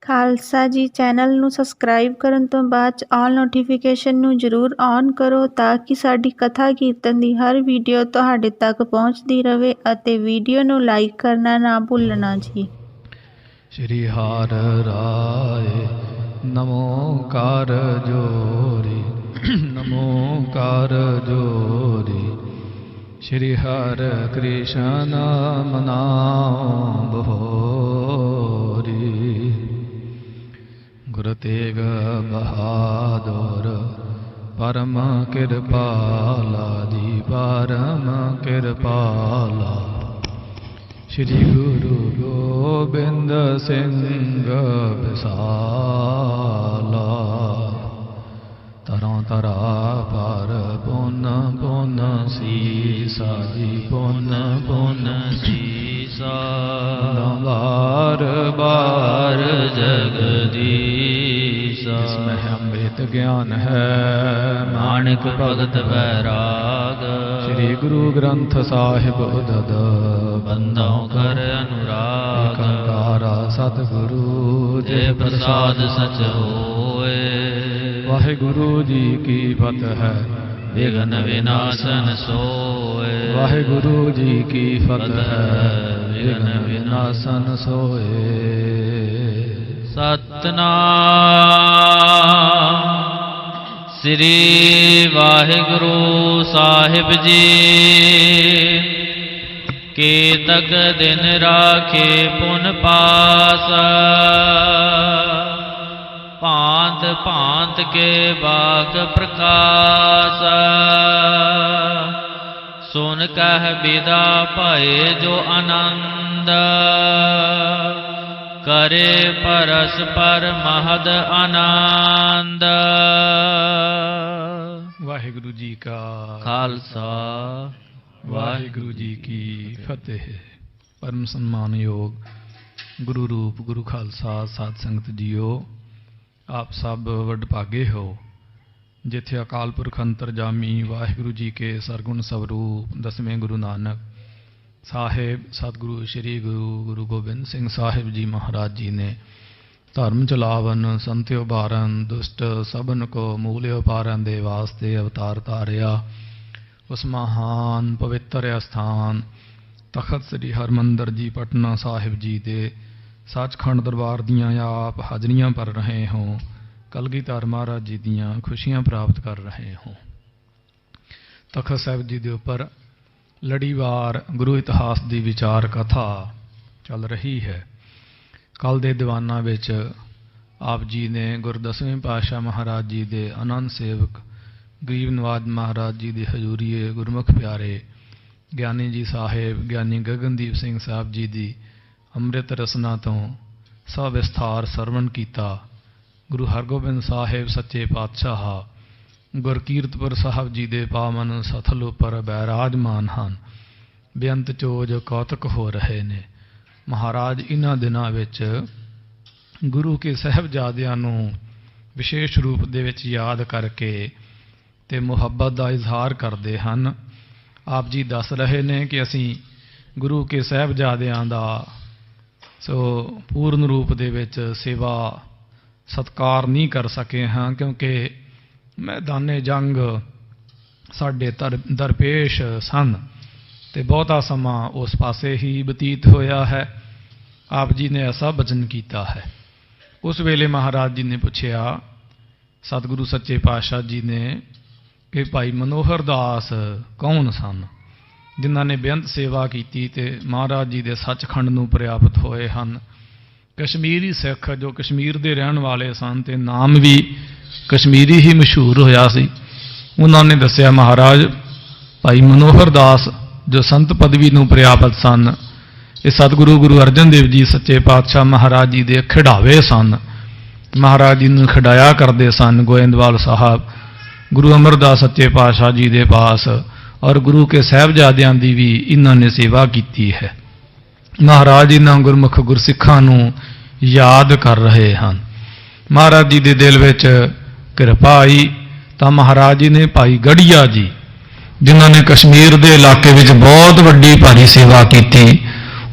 ਖਾਲਸਾ ਜੀ ਚੈਨਲ ਨੂੰ ਸਬਸਕ੍ਰਾਈਬ ਕਰਨ ਤੋਂ ਬਾਅਦ 'ਚ ਆਲ ਨੋਟੀਫਿਕੇਸ਼ਨ ਨੂੰ ਜ਼ਰੂਰ ਔਨ ਕਰੋ ਤਾਂ ਕਿ ਸਾਡੀ ਕਥਾ ਕੀਰਤਨ ਦੀ ਹਰ ਵੀਡੀਓ ਤੁਹਾਡੇ ਤੱਕ ਪਹੁੰਚਦੀ ਰਹੇ ਅਤੇ ਵੀਡੀਓ ਨੂੰ ਲਾਈਕ ਕਰਨਾ ਨਾ ਭੁੱਲਣਾ ਜੀ। श्री हर राय नमो कर जोरी नमो कर जोरी श्री हर कृष्ण मनाओ बहोरी गुरु तेग बहादुर परम कृपाला जी परम कृपाला श्री गुरु गोबिंद सिंह विसाला तरों तरा पर पुन पुन सीसा जी पुन पुन सीसा बार बार जगदीसा जिसमें अमृत ज्ञान है माणिक भगत बैराग श्री गुरु ग्रंथ साहिब उदद बंदों कर अनुराग कंकारा सतगुरु जे प्रसाद सच होए वाहिगुरु जी की फतह है विघ्न विनाशन सोए वाहिगुरु जी की फतह है विघ्न विनाशन सोए। सतनाम श्री वाहिगुरु साहिब जी केतक दिन राखे पुन पास भांत भांत के बाग प्रकाश सुन कह विदा पाए जो आनंद करे परस्पर महद आनंद। वाहिगुरु जी का खालसा वाहिगुरु जी की फतेह। परम सम्मान योग गुरु रूप गुरु खालसा साध संगत जीओ आप सब वडभागे हो जिथे अकाल पुरख अंतरजामी वाहिगुरु जी के सरगुण स्वरूप दसवें गुरु नानक साहिब सतगुरु श्री गुरु गोबिंद सिंह साहिब जी महाराज जी ने धर्म चलावन संत्यो बारन दुष्ट सबन को मूल्य पारन दे वास्ते अवतार धारिया। उस महान पवित्र स्थान तखत श्री हरमंदर जी पटना साहिब जी दे सचखंड दरबार दियाँ आप हाजरियाँ भर रहे हों कलगीधर महाराज जी दियाँ खुशियाँ प्राप्त कर रहे हों। तखत साहिब जी के उपर लड़ीवार गुरु इतिहास की विचार कथा चल रही है। कल दे दीवाना विच आप जी ने गुरु दसवें पातशाह महाराज जी दे आनंद सेवक गरीब नवाज महाराज जी की हजूरीए गुरमुख प्यारे ज्ञानी जी साहेब ज्ञानी गगनदीप सिंह साहब जी की अमृत रसना तो सविस्तार सरवण किया। गुरु हरगोबिंद साहेब सच्चे पातशाह गुरकीरतपुर साहब जी दे पावन सथल उपर बैराजमान हैं। बेअंत चोज कौतक हो रहे ने। महाराज इन्हां दिनां विच गुरु के साहिबजादियां नूं विशेष रूप दे विच याद करके ते मुहब्बत का इजहार करते हैं। आप जी दस रहे ने कि असी गुरु के साहिबजादियां दा सो पूर्ण रूप दे विच सेवा सत्कार नहीं कर सके हाँ क्योंकि मैदाने जंग साडे दरपेश सन ते बहुता समा उस पासे ही बतीत होया है। आप जी ने ऐसा वचन किया है। उस वेले महाराज जी ने पूछया सतगुरु सच्चे पातशाह जी ने कि भाई मनोहर दास कौन सन जिन्हां ने बेअंत सेवा की ते महाराज जी के सचखंड नूं प्राप्त होए हैं। कश्मीरी सिख जो कश्मीर के रहन वाले सन ते नाम भी कश्मीरी ही मशहूर होया सी। उन्होंने दस्या महाराज भाई मनोहर दास जो संत पदवी नूं प्राप्त सन ये सतगुरु गुरु अर्जन देव जी सच्चे पातशाह महाराज जी के खिडावे सन। महाराज जी नूं खिडाया करते सन गोइंदवाल साहब गुरु अमरदास सच्चे पातशाह जी के पास और गुरु के साहिबजादियां दी भी इन्होंने सेवा की है। महाराज इन्हां गुरमुख गुरसिखां नूं याद कर रहे हैं। महाराज जी के दिल विच कृपा आई तो महाराज जी ने भाई गढ़िया जी जिन्होंने कश्मीर के इलाके में बहुत वड्डी भारी सेवा की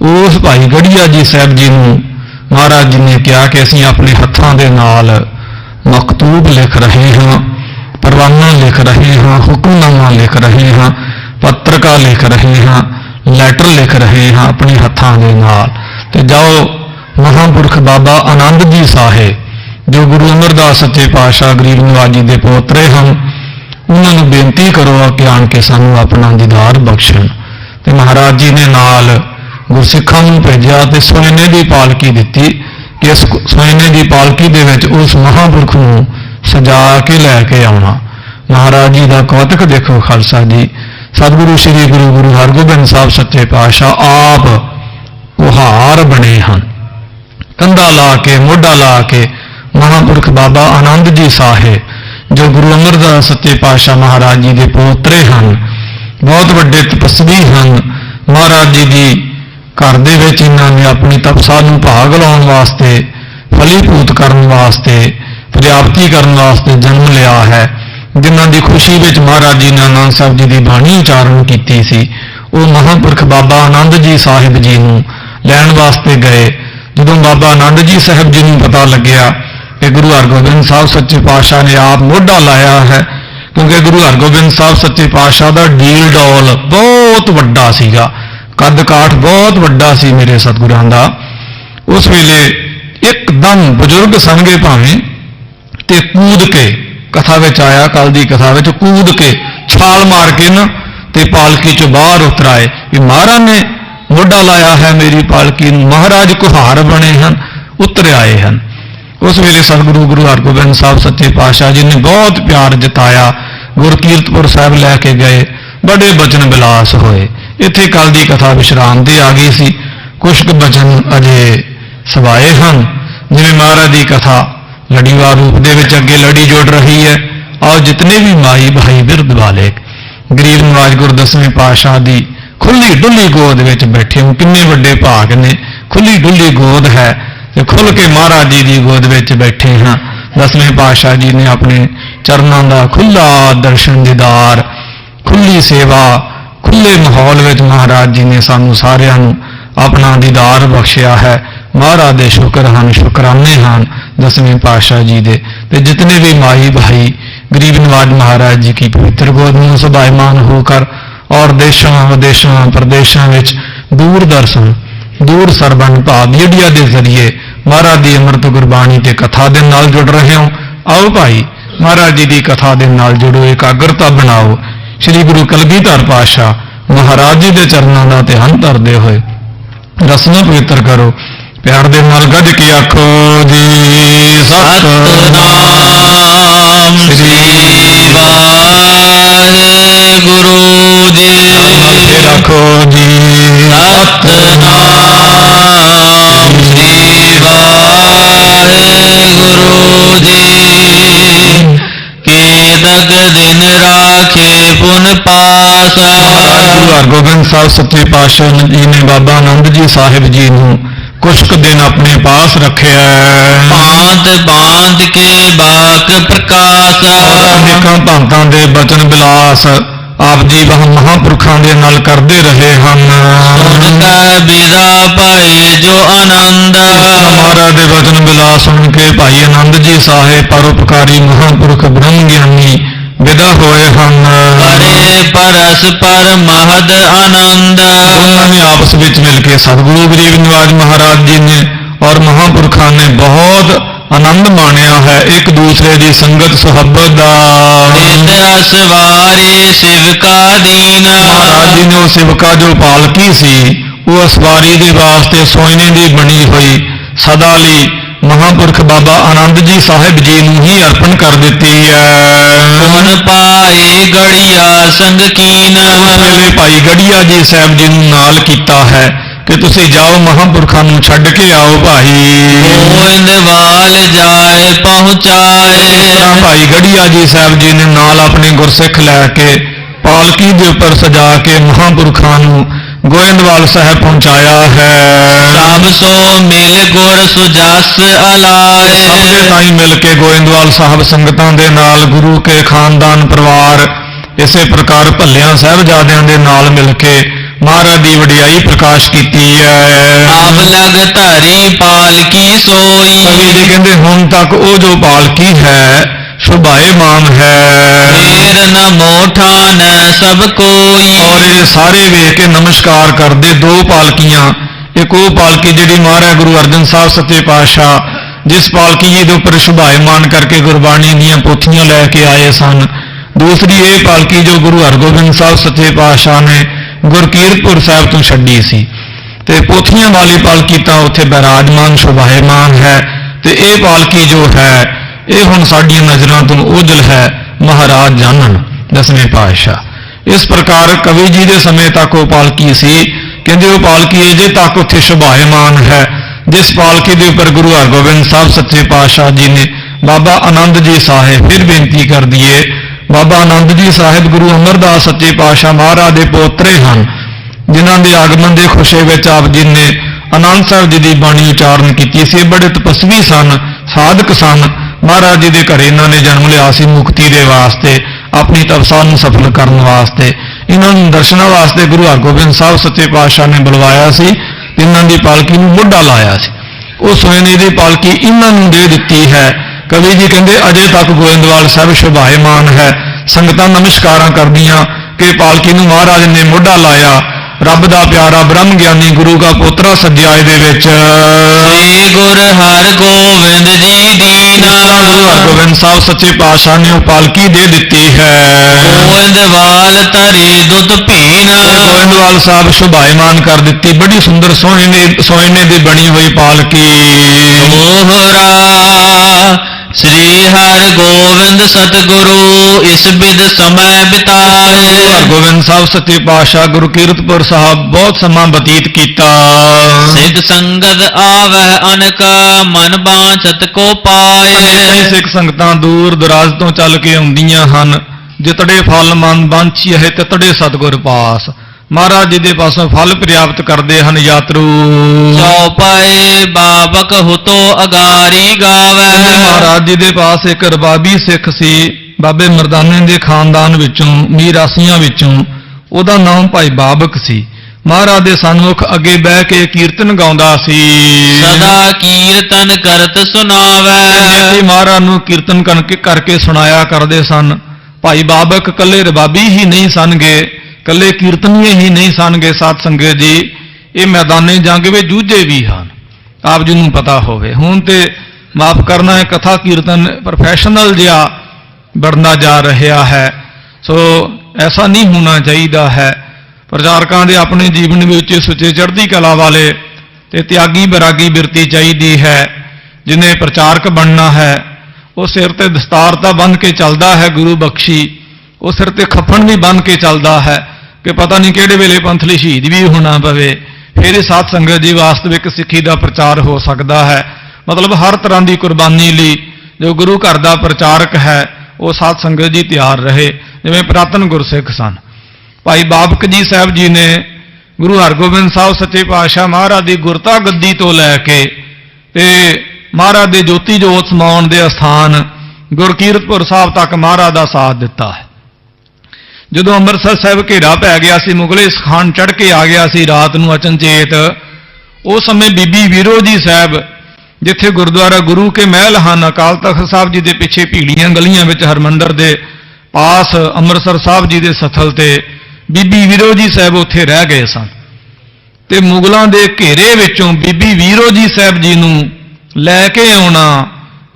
उस भाई गढ़िया जी साहब जी नूं महाराज जी ने कहा कि असीं अपने हत्थां दे नाल मकतूब लिख रहे हैं, परवाना लिख रहे हैं, हुक्मनामा लिख रहे हैं, पत्रिका लिख रहे हैं, लैटर लिख रहे हैं अपने हत्थां दे नाल। ते जाओ महापुरख बाबा आनंद जी साहिब जो गुरु अमरदास सच्चे पातशाह गरीब नवाज जी दे पोतरे हैं, उन्होंने बेनती करो कि आन के सानू अपना दीदार बख्शण। ते महाराज जी ने नाल गुरसिखां नूं भेजिया ते सोने की पालकी दिती कि इस सोने की पालकी दे विच उस महापुरख नूं सजा के लैके आउणा। महाराज जी का कौतक देखो खालसा जी, सतगुरु श्री गुरु हरगोबिंद साहब सच्चे पातशाह आप कुहार बने हैं, कंधा ला के मोढा ला के महापुरख बाबा आनंद जी साहिब जो गुरु अमरदास सच्चे पातशाह महाराज जी के पोतरे हैं, बहुत बड़े तपस्वी हैं। महाराज जी की घर दे विच इन्होंने अपनी तपसा नूं भाग लाउण वास्ते, फलीभूत करन वास्ते, प्रजापति करन वास्ते जन्म लिया है। जिन्हां दी खुशी विच महाराज जी ने आनंद साहब जी की बाणी उचारण की सी, वो महापुरख बाबा आनंद जी साहिब जी नूं लैण वास्ते गए। जदों बाबा आनंद जी साहिब जी नूं पता लग्या कि गुरु हरगोबिंद साहब सच्चे पातशाह ने आप मोढा लाया है, क्योंकि गुरु हरगोबिंद साहब सच्चे पातशाह का डील डौल बहुत वड्डा सीगा, कद काठ बहुत वड्डा सी मेरे सतगुरां दा। उस वेले एकदम बजुर्ग सनगे भावें ते कूद के कथा विच आया, कल दी कथा विच कूद के छाल मार के न ते पालकी चों बाहर उतर आए कि महाराज ने मोढा लाया है मेरी पालकी, महाराज कुहार बने हैं, उतर आए हैं। उस वेले सतगुरु गुरु हरगोबिंद साहब सच्चे पातशाह जी ने बहुत प्यार जताया, गुरकीरतपुर साहब लैके गए, बड़े बचन बिलास होए। इत्थे कल दी कथा विश्राम ते आ गई सी, कुछ बचन अजे सवाए हैं। जिवें महाराज की कथा लड़ीवार रूप दे विच अगे लड़ी जुड़ रही है। और जितने भी माई भाई बिरद वाले गरीब नवाज गुरदसवें पातशाह की खुली डुली गोद विच बैठे हो, किन्ने वड्डे भाग ने, खुली डुली गोद है ते खुल के महाराज जी की गोद विच बैठे हैं। दसवें पातशाह जी ने अपने चरणों का खुला दर्शन दीदार, खुली सेवा, खुले माहौल विच महाराज जी ने सानू सारियां नू अपना दीदार बख्शिया है। महाराज दे शुक्र हैं, शुकराने हैं दसवें पातशाह जी दे। ते जितने भी माई भाई गरीब नवाज महाराज जी की पवित्र गोद में सभायमान होकर और देशों विदेशों प्रदेशों में दूरदर्शन दूर सरबन भाव मीडिया के जरिए महाराज की अमृत गुरबाणी ते कथा दे नाल जुड़ रहे हो। आओ भाई महाराज जी की कथा दे नाल जुड़ो, एकाग्रता बनाओ, श्री गुरु कलगीधर पातशाह महाराज जी के चरणों का ध्यान धरते हुए रसना पवित्र करो। प्यार दे नाल गज के आखो जी सतनाम श्री वाहिगुरु जी, आखो जी सतनाम श्री वाहिगुरु जी। केतक दिन राखे पुन पासा। गुरु हरगोबिंद साहब सच्चे पातशाह जी ने बाबा आनंद जी साहिब जी नूं कुछ दिन अपने पास रखे। भांत भांत के बाक प्रकाश, अनेकां भांतां दे बचन बिलास आप जी वह महापुरखों के नाल करते रहे हैं। विदा पाए जो आनंद, महाराज दे वचन बिलास सुन के भाई आनंद जी साहिब परोपकारी महापुरख ब्रह्म ज्ञानी विदा होए हैं। परस्पर महद आनंद, उन्होंने आपस में मिलकर सतगुरु गरीब नवाज महाराज जी ने और महापुरखों ने बहुत आनंद माणिया है एक दूसरे की संगत सुहबत दा। असवारी शिवका दीन, महाराज जी ने शिवका जो पालकी सी वो असवारी के वास्ते सोने की बनी हुई सदाली महापुरख बाबा आनंद जी साहिब जी नूं ही अर्पण कर दी है। पाई गड़िया संग कीन, उसने भाई गड़िया जी साहब जी नूं नाल कीता है कि तुसी जाओ महापुरखों नूं छड्ड के आओ भाई। गोविंदवाल जाए पहुँचाए, भाई गड़िया जी साहब जी ने नाल अपने गुरसिख लैके पालकी के उपर सजा के महापुरखों नूं गोविंदवाल साहब पहुंचाया है। सब सो मिल गुर सुजस अलाए, सबके ताई मिल के गोविंदवाल साहब संगतां दे नाल गुरु के खानदान परिवार इसे प्रकार भलिया साहबजादियां दे नाल मिल के महाराज की वडियाई प्रकाश की है। आप लग धरी पालकी सोई, कवि जी कहते हुण तक वो जो पालकी है शोभायमान है। फेर न मोठा न सब कोई, और ये सारे वेख के नमस्कार करते। दो पालकियां, एक वो पालकी जी महाराज गुरु अर्जन साहब सच्चे पातशाह जिस पालकी जी के उपर शोभायमान करके गुरबाणी दीयां पोथियां लैके आए सन। दूसरी ये पालकी जो गुरु हरगोबिंद साहब सच्चे पातशाह ने गुरकीरतपुर साहब तो छड्डी सी, ते पोथियां वाली पालकी तो उत्थे विराजमान शोभायमान है। ते ये पालकी जो है ये हुण साडीआं नज़रां तो ओझल है। महाराज जानन दसवें पातशाह इस प्रकार कवि जी के समय तक वो पालकी सी। कहते वो पालकी अजे तक उत्थे शोभायमान है जिस पालकी के उपर गुरु हरगोबिंद साहब सच्चे पातशाह जी ने बाबा आनंद जी साहिब फिर बेनती कर दिए। बाबा आनंद जी साहिब गुरु अमरदास सच्चे पातशाह महाराज के पोतरे हैं, जिन्हों के आगमन के खुशी में आप जी ने आनंद साहब जी की बाणी उचारण की। बड़े तपस्वी सन, साधक सन। महाराज जी के घर इन्होंने जन्म लिया सी मुक्ति के वास्ते, अपनी तपसा सफल करने वास्ते। इन्होंने दर्शनों वास्ते गुरु हरगोबिंद साहब सच्चे पातशाह ने बुलवाया सी। इन्हों की पालकी में मोढ़ा लाया सी। उस सोने की पालकी इन्हों दे दी है। कवि जी कहते अजे तक गोविंदवाल साहब शोभायमान है। संगतां नमस्कारां करदियां कि पालकी नूं महाराज ने मोढ़ा लाया। रब दा प्यारा ब्रह्म ज्ञानी गुरु का पोतरा सज्जा इहदे विच श्री गुरु हरगोबिंद जी दीना, गुरु हरगोबिंद साहब सच्चे पातशाह ने पालकी दे दी है। गोविंदवाल तरे दुत पीना, गोविंदवाल साहब शोभायमान कर दी। बड़ी सुंदर सोने की बनी हुई पालकी। मोहरा श्री हरगोबिंद सतगुरु इस बिद समय बिताए, हरगोबिंद साहब सच्चे पातशाह गुरु कीरतपुर साहब बहुत समा बतीत किया। सिद्ध संगत आवह अनक मन बांछत को पाए, कई सिख संगतां दूर दराज तो चल के आउंदियां हन। जितड़े फल मन बांछी है तितड़े सतगुर पास। महाराज जी के पासों फल प्राप्त करते हैं यात्रु। चौपाए बाबक हुतो अगारी गावे, महाराज जी के पास एक रबाबी सिख सी बाबे मरदाने के खानदान विचों मीरासियां विचों, ओदा नाम भाई बाबक सी। महाराज के सन्मुख अगे बह के कीर्तन गाउंदा सी। सदा कीर्तन करत सुनावे, महाराज नूं कीर्तन करके सुनाया करते सन। भाई बाबक कले रबाबी ही नहीं सन गे, कले कीर्तनीय ही नहीं सन गए। साध संगत जी ये मैदाने जंग में जूझे भी हैं, आप जी नूं पता होवे। हुण ते माफ करना है कथा कीर्तन प्रोफैशनल जिहा बनता जा रहा है। सो ऐसा नहीं होना चाहिए है। प्रचारकों के अपने जीवन में सुचे चढ़ती कला वाले ते त्यागी बैरागी बिरती चाहिए है। जिन्हें प्रचारक बनना है वो सिर ते दस्तारता बन के चलता है गुरु बख्शी, वो सिर ते खफन भी बन के चलता है कि पता नहीं किहड़े वेले पंथ लई शहीद भी होना पवे, फिर साध संगत जी वास्तविक सिक्खी का प्रचार हो सकता है। मतलब हर तरह की कुर्बानी लई जो गुरु घर का प्रचारक है वो साध संगत जी तैयार रहे। जिवें पुरातन गुरसिख सन भाई बाबक जी साहब जी ने गुरु हरगोबिंद साहब सच्चे पातशाह महाराज की गुरता गद्दी तो लैके ते महाराज के ज्योति जोत समाउण दे स्थान गुरकीरतपुर साहब तक महाराज का साथ दिता है। जदों अमृतसर साहब घेरा पै गया सी, मुगले सखान चढ़ के आ गया सी रात नूं अचनचेत, उस समय बीबी वीरो जी साहब जिथे गुरुद्वारा गुरु के महल हैं अकाल तख्त साहब जी के पिछे भीड़ियां गलियां विच हरमंदर के पास अमृतसर साहब जी के सथल ते बीबी वीरो जी साहब उत्थे रह गए सन। ते मुगलों के घेरे विचों बीबी वीरो जी साहब जी नूं लैके आउणा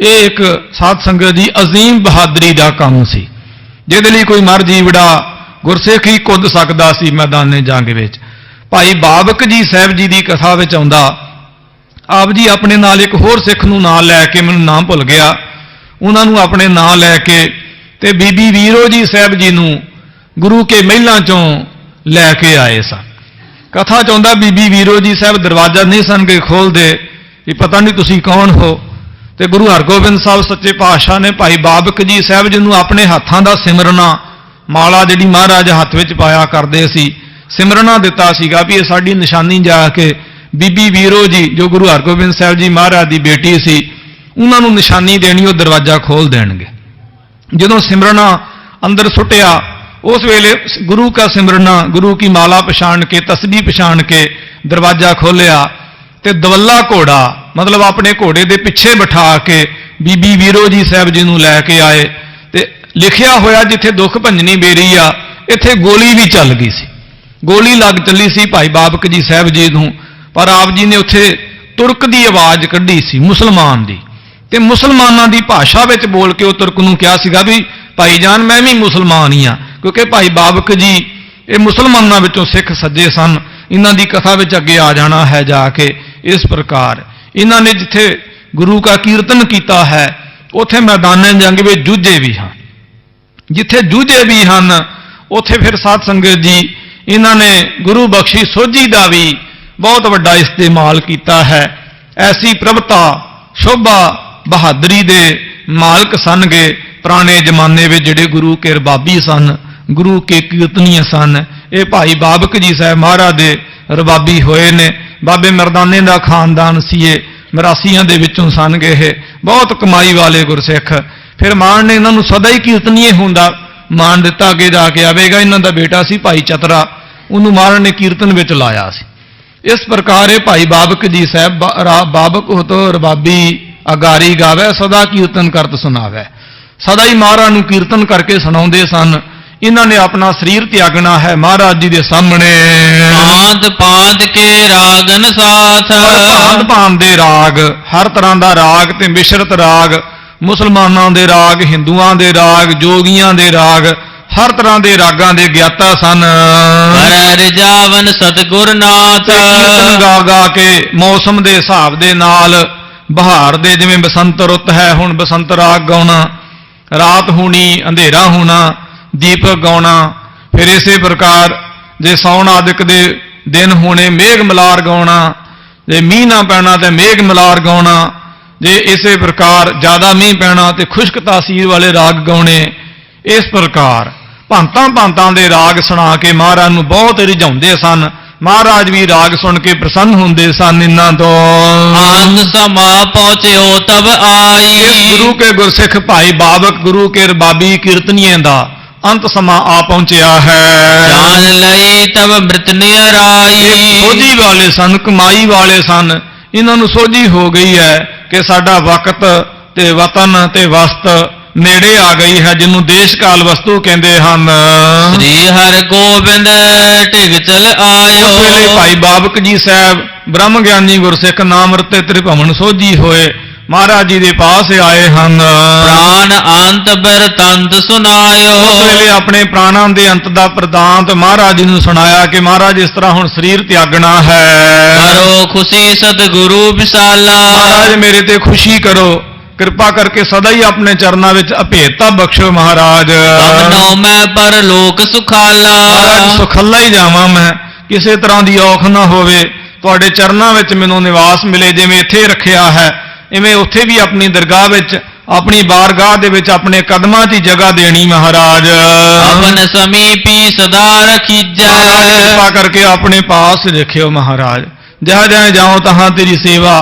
ये एक साध संगत जी अजीम बहादरी का काम सी, जिहदे लई कोई मर जीवड़ा गुरसिख ही कुद सकदा सी मैदाने जंग विच। भाई बाबक जी साहब जी की कथा विच आउंदा, आप जी अपने नाल एक होर सिख नूं नाम लैके, मैनूं नाम भुल गया, उन्हां नूं अपने नाम लैके ते बीबी वीरो जी साहब जी नूं गुरु के महलों चों लैके आए सन। कथा चाहुंदा बीबी वीरो जी साहब दरवाजा नहीं सन के खोलदे कि पता नहीं तुसी कौन हो। ते गुरु हरगोबिंद साहब सच्चे पातशाह ने भाई बाबक जी साहब जी नूं अपने हाथां दा सिमरना माला जिहड़ी महाराज हत्थ विच पाया करदे सी सिमरना दिता सीगा भी ये साडी निशानी जाके बीबी वीरो जी जो गुरु हरगोबिंद साहब जी महाराज की बेटी सी उन्हां नूं निशानी देनी, वो दरवाजा खोल देणगे। जदों सिमरना अंदर सुटिया उस वेले गुरु का सिमरन, गुरु की माला पछाण के, तस्बीह पछाण के दरवाजा खोलिया ते दवल्ला घोड़ा मतलब अपने घोड़े के पिछे बिठा के बीबी वीरो जी साहब जी नूं लैके आए। ते लिखिया होया जिथे दुख भंजनी बेरी आ, इत्थे गोली भी चल गई सी, गोली लग चली सी भाई बाबक जी साहब जी नूं, पर आप जी ने उत्थे तुरक की आवाज़ कढ़ी सी, मुसलमान दी, ते मुसलमानां दी भाषा विच बोल के उह तुरक नूं कहा सीगा भी भाई जान मैं भी मुसलमान ही हाँ, क्योंकि भाई बाबक जी ये मुसलमानों विचों सिख सज्जे सन, इन्हां दी कथा विच अगे आ जाना है जाके। इस प्रकार इन्हां ने जिथे गुरु का कीर्तन किया है उत्थे मैदान जंग में जूझे भी हैं, जिथे जूझे भी हैं उत्थे फिर साध संगत जी इन्हां ने गुरु बख्शी सोझी का भी बहुत वड्डा इस्तेमाल किया है। ऐसी प्रभता शोभा बहादरी दे मालक सन गे पुराने जमाने में जिहड़े गुरु के रबाबी सन, गुरु के कीर्तनीय सन। ये भाई बाबक जी साहब महाराज दे रबाबी होए ने, बाबे मरदाने का खानदान सीए, मरासियां दे विचों सन गए, बहुत कमाई वाले गुरसिख। फिर मान ने इन्हों सदा ही कीर्तनीय होंदा मान दिता, अगे जाके आवेगा। इन्हों का बेटा सी भाई चतरा, उन्होंने महाराज ने कीर्तन विच लाया सी। इस प्रकार भाई बाबक जी साहब बाबक हो तो रबाबी अगारी गावे, सदा कीर्तन करत सुनावे, सदा ही महाराज नूं कीर्तन करके सुनाउंदे सन। इन्होंने अपना शरीर त्यागना है महाराज जी के सामने। भांत भांत के रागन साथ, भांत भांत दे राग, हर तरह का राग ते मिश्रत राग, मुसलमानों के राग, हिंदुओं के राग, जोगियां के राग, हर तरह के रागां दे ज्ञाता सन। रिजावन सतगुरनाथ, कीर्तन गा गा के मौसम के हिसाब दे नाल, बहार दे जिवें बसंत रुत है, हुण बसंत राग गाउणा, रात होनी अंधेरा होना दीपक गाउणा, फिर इसे प्रकार जे सौण आदिक दे दिन होने मेघ मलार गाउणा, जे मीह ना पैना तो मेघ मलार गाउणा, जे इसे प्रकार ज्यादा मीह पैना तो खुश्क तासीर वाले राग गाउणे। इस प्रकार भांतां भांतां दे राग सुना के महाराज नूं बहुत रिझाउंदे सन। महाराज भी राग सुन के प्रसन्न होंदे सन। इन्हां तो अंत समा पहुंचो तब आई, इस गुरु के गुरसिख भाई बाबक गुरु के रबाबी कीर्तनीय दा अंत समा आ पहुंचया है। जान लई तब मृत निराई, सोझी वाले सन, कमाई वाले सन। इन्हां नूं सोझी हो गई है कि साडा वक्त ते वतन ते वस्त नेड़े आ गई है, जिन्हों देश काल वस्तु कहते हैं। श्री हर गोबिंद टिग चल आयो, उस वेले भाई बाबक जी साहब ब्रह्म ज्ञानी गुरसिख नाम रते त्रिभवन सोझी होए महाराज जी के पास आए हैं। प्राण अंत बरतंत सुनायो, उस वेले अपने प्राणों के अंत का प्रदांत महाराज जी ने सुनाया कि महाराज इस तरह हुण शरीर त्यागना है। करो खुशी सतगुरु विशाला, महाराज मेरे ते खुशी करो, कृपा करके सदा ही अपने चरणों में अभेदता बख्शो महाराज। अपनो मैं परलोक सुखाला, महाराज सुखला ही जावां मैं, किसी तरह की औख ना होवे, तुहाडे चरणों में मैनूं निवास मिले, जिवें इत्थे रखिया है इवें उत्थे भी अपनी दरगाह विच, अपनी बारगाह दे विच अपने कदमां च जगह देनी महाराज। अपन समीपी सदा रखीजै, कृपा करके अपने पास रखियो महाराज। जहाँ जहाँ जाओ तहाँ तेरी सेवा,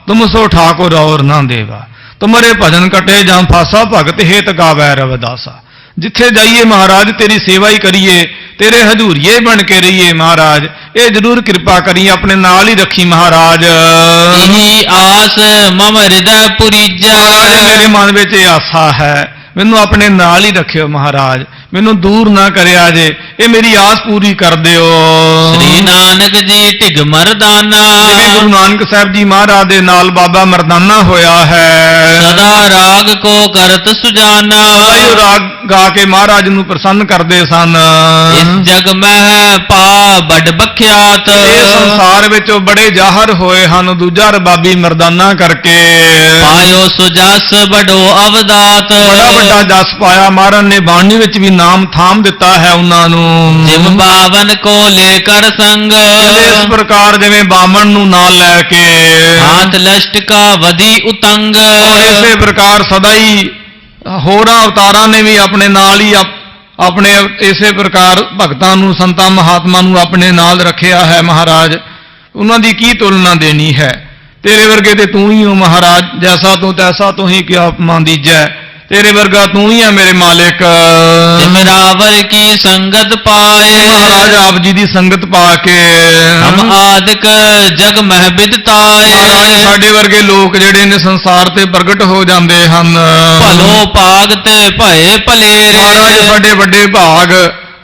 तुम सो ठाकुर और ना देवा। तुम्हारे भजन कटे जां फासा, भगत हेत गावै रविदासा। जिथे जाइए महाराज तेरी सेवा ही करिए, तेरे हजूरिये बन के रहिए महाराज। ये जरूर कृपा करिए, अपने नाल ही रखी महाराज। यही आस मम हृदय पुरीजै, मेरे मन में ये आसा है, मैनू अपने नाल ही रखियो महाराज, मैनू दूर ना करिया जे, ये मेरी आस पूरी कर दियो। श्री नानक जी टिग मरदाना, जिवें गुरु नानक साहब जी महाराज दे नाल बाबा मरदाना होया है। सदा राग को करत सुजाना, सदा राग गा के महाराज नू प्रसन्न करदे सन। इस जग में पा बड़ बख्यात, इस संसार विच बड़े जाहर होए हन, दूजा रबाबी मरदाना करके पायो सुजस बड़ो अवदात। बड़ा बड़ा जस पाया, महाराज ने बाणी विच भी नाम थाम दिता है उन्हां नूं। जिम बावन को लेकर संग, इस प्रकार जिवें बामन नूं नाल लैके हाथ लष्ट का वधी उतंग, इसे प्रकार सदा ही होरां अवतारां ने भी अपने नाल ही अपने इसे प्रकार भगतां नूं संतां महात्मा नूं अपने नाल रखिया है महाराज। उन्हां दी की तुलना देनी है, तेरे वर्गे ते तू ही हो महाराज, जैसा तू तैसा तू ही क्या अपमान दीजै। तेरे वर्गा तू ही है मेरे मालिक। सिमरावर की संगत पाए महाराज आप जी दी संगत पा के हम आदिक जग मह बिदताए। महाराज साडे वर्गे लोग ਜਿਹੜੇ ਨੇ ਸੰਸਾਰ ਤੇ ਪ੍ਰਗਟ ਹੋ ਜਾਂਦੇ ਹਨ। ਭਲੋ ਭਾਗ ਤੇ ਭਏ ਭਲੇਰੇ ਮਹਾਰਾਜ ਸਾਡੇ ਵੱਡੇ ਭਾਗ